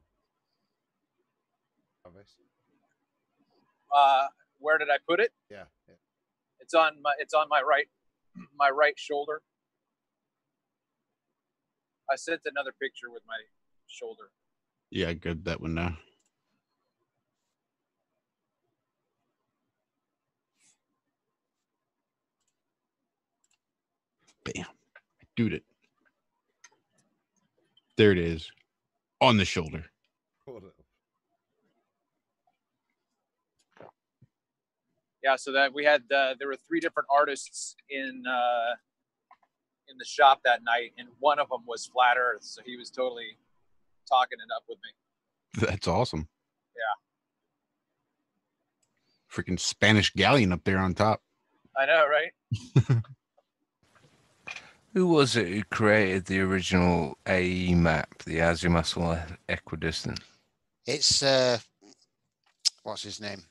Travis? Where did I put it? Yeah. It's on my right shoulder. I sent another picture with my shoulder. Yeah, I got that one now. Bam. I did it. There it is. On the shoulder. Yeah, so that we had there were 3 different artists in the shop that night, and one of them was Flat Earth, so he was totally talking it up with me. That's awesome. Yeah. Freaking Spanish galleon up there on top. I know, right? Who was it who created the original AE map, the azimuthal equidistant? It's what's his name?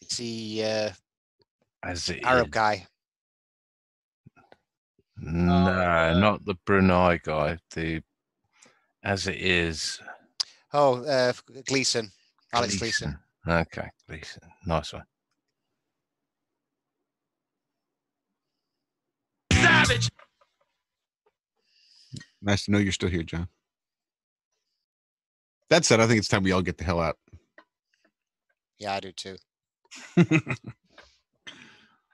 It's the Arab guy. No, not the Brunei guy. The as it is. Oh, Gleason. Alex Gleason. Okay, Gleason. Nice one. Savage. Nice to know you're still here, John. That said, I think it's time we all get the hell out. Yeah, I do too. All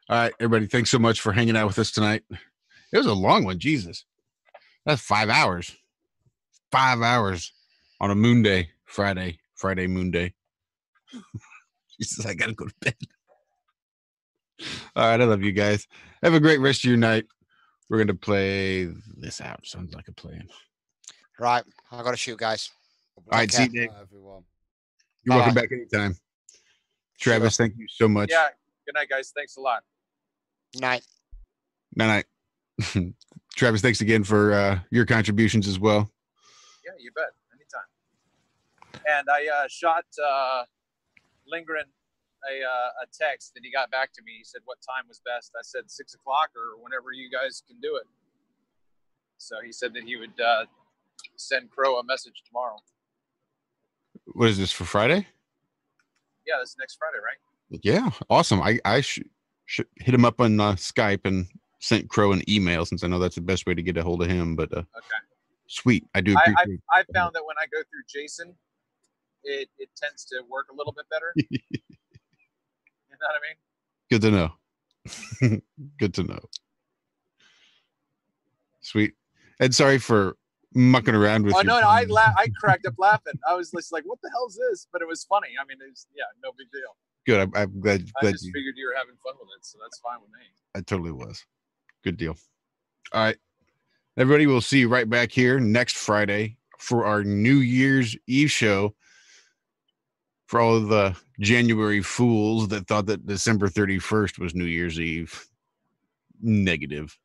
right, everybody. Thanks so much for hanging out with us tonight. It was a long one. Jesus. That's 5 hours. 5 hours on a Moonday, Friday Moonday. Jesus, I got to go to bed. All right, I love you guys. Have a great rest of your night. We're going to play this out. Sounds like a plan. Right. I got to shoot, guys. All right, see you, Nick. Everyone. You're welcome back anytime. Travis, thank you so much. Yeah. Good night, guys. Thanks a lot. Night. Night. Travis, thanks again for your contributions as well. Yeah, you bet. Anytime. And I shot Lindgren a text, and he got back to me. He said what time was best. I said 6 o'clock or whenever you guys can do it. So he said that he would send Crow a message tomorrow. What is this for Friday? Yeah, this next Friday, right? Yeah, awesome. I should hit him up on Skype and sent Crow an email since I know that's the best way to get a hold of him. But okay, sweet. I do appreciate I found that when I go through Jason, it tends to work a little bit better. You know what I mean? Good to know. Good to know. Sweet. And sorry for mucking around with you. No, I cracked up laughing. I was just like, what the hell is this? But it was funny. I mean, no big deal. Good. I'm glad. I just figured you were having fun with it, so that's fine with me. I totally was. Good deal. All right. Everybody, we'll see you right back here next Friday for our New Year's Eve show. For all of the January fools that thought that December 31st was New Year's Eve. Negative.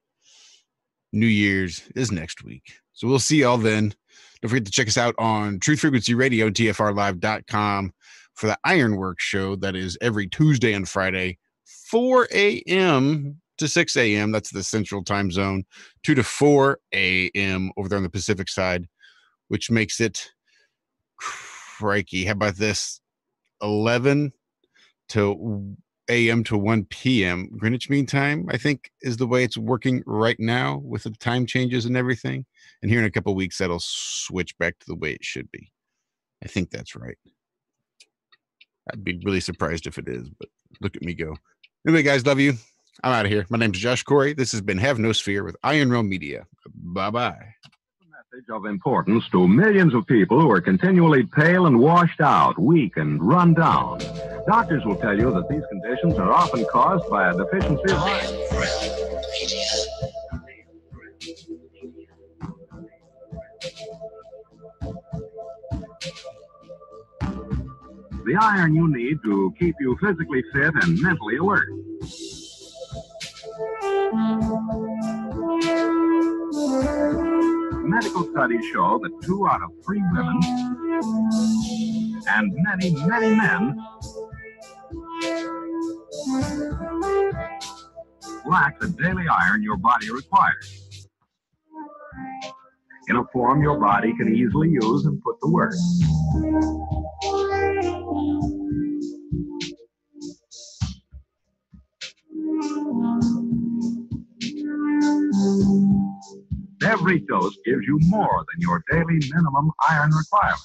New Year's is next week. So we'll see y'all then. Don't forget to check us out on Truth Frequency Radio, TFRlive.com for the Ironworks show. That is every Tuesday and Friday, 4 a.m. to 6 a.m. That's the Central Time Zone, 2 to 4 a.m. over there on the Pacific side, which makes it crikey. How about this? 11 to a.m. to 1 p.m. Greenwich Mean Time, I think, is the way it's working right now with the time changes and everything. And here in a couple of weeks, that'll switch back to the way it should be. I think that's right. I'd be really surprised if it is, but look at me go. Anyway, guys, love you. I'm out of here. My name's Josh Corey. This has been Have No Sphere with Iron Realm Media. Bye-bye. Of importance to millions of people who are continually pale and washed out, weak and run down. Doctors will tell you that these conditions are often caused by a deficiency of iron. The iron you need to keep you physically fit and mentally alert. Medical studies show that 2 out of 3 women and many, many men lack the daily iron your body requires in a form your body can easily use and put to work. Every dose gives you more than your daily minimum iron requirement.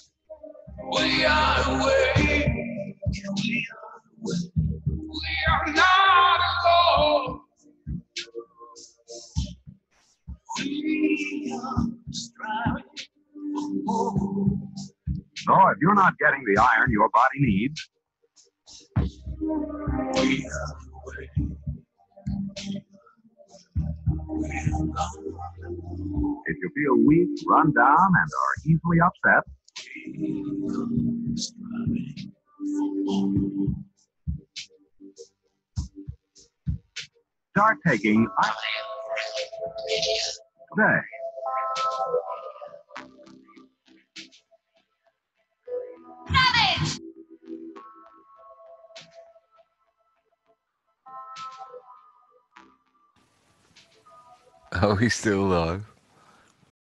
We are away. We are not alone. We are striving. So if you're not getting the iron your body needs, we are away. If you feel weak, run down, and are easily upset, start taking iron today. Oh, he's still alive.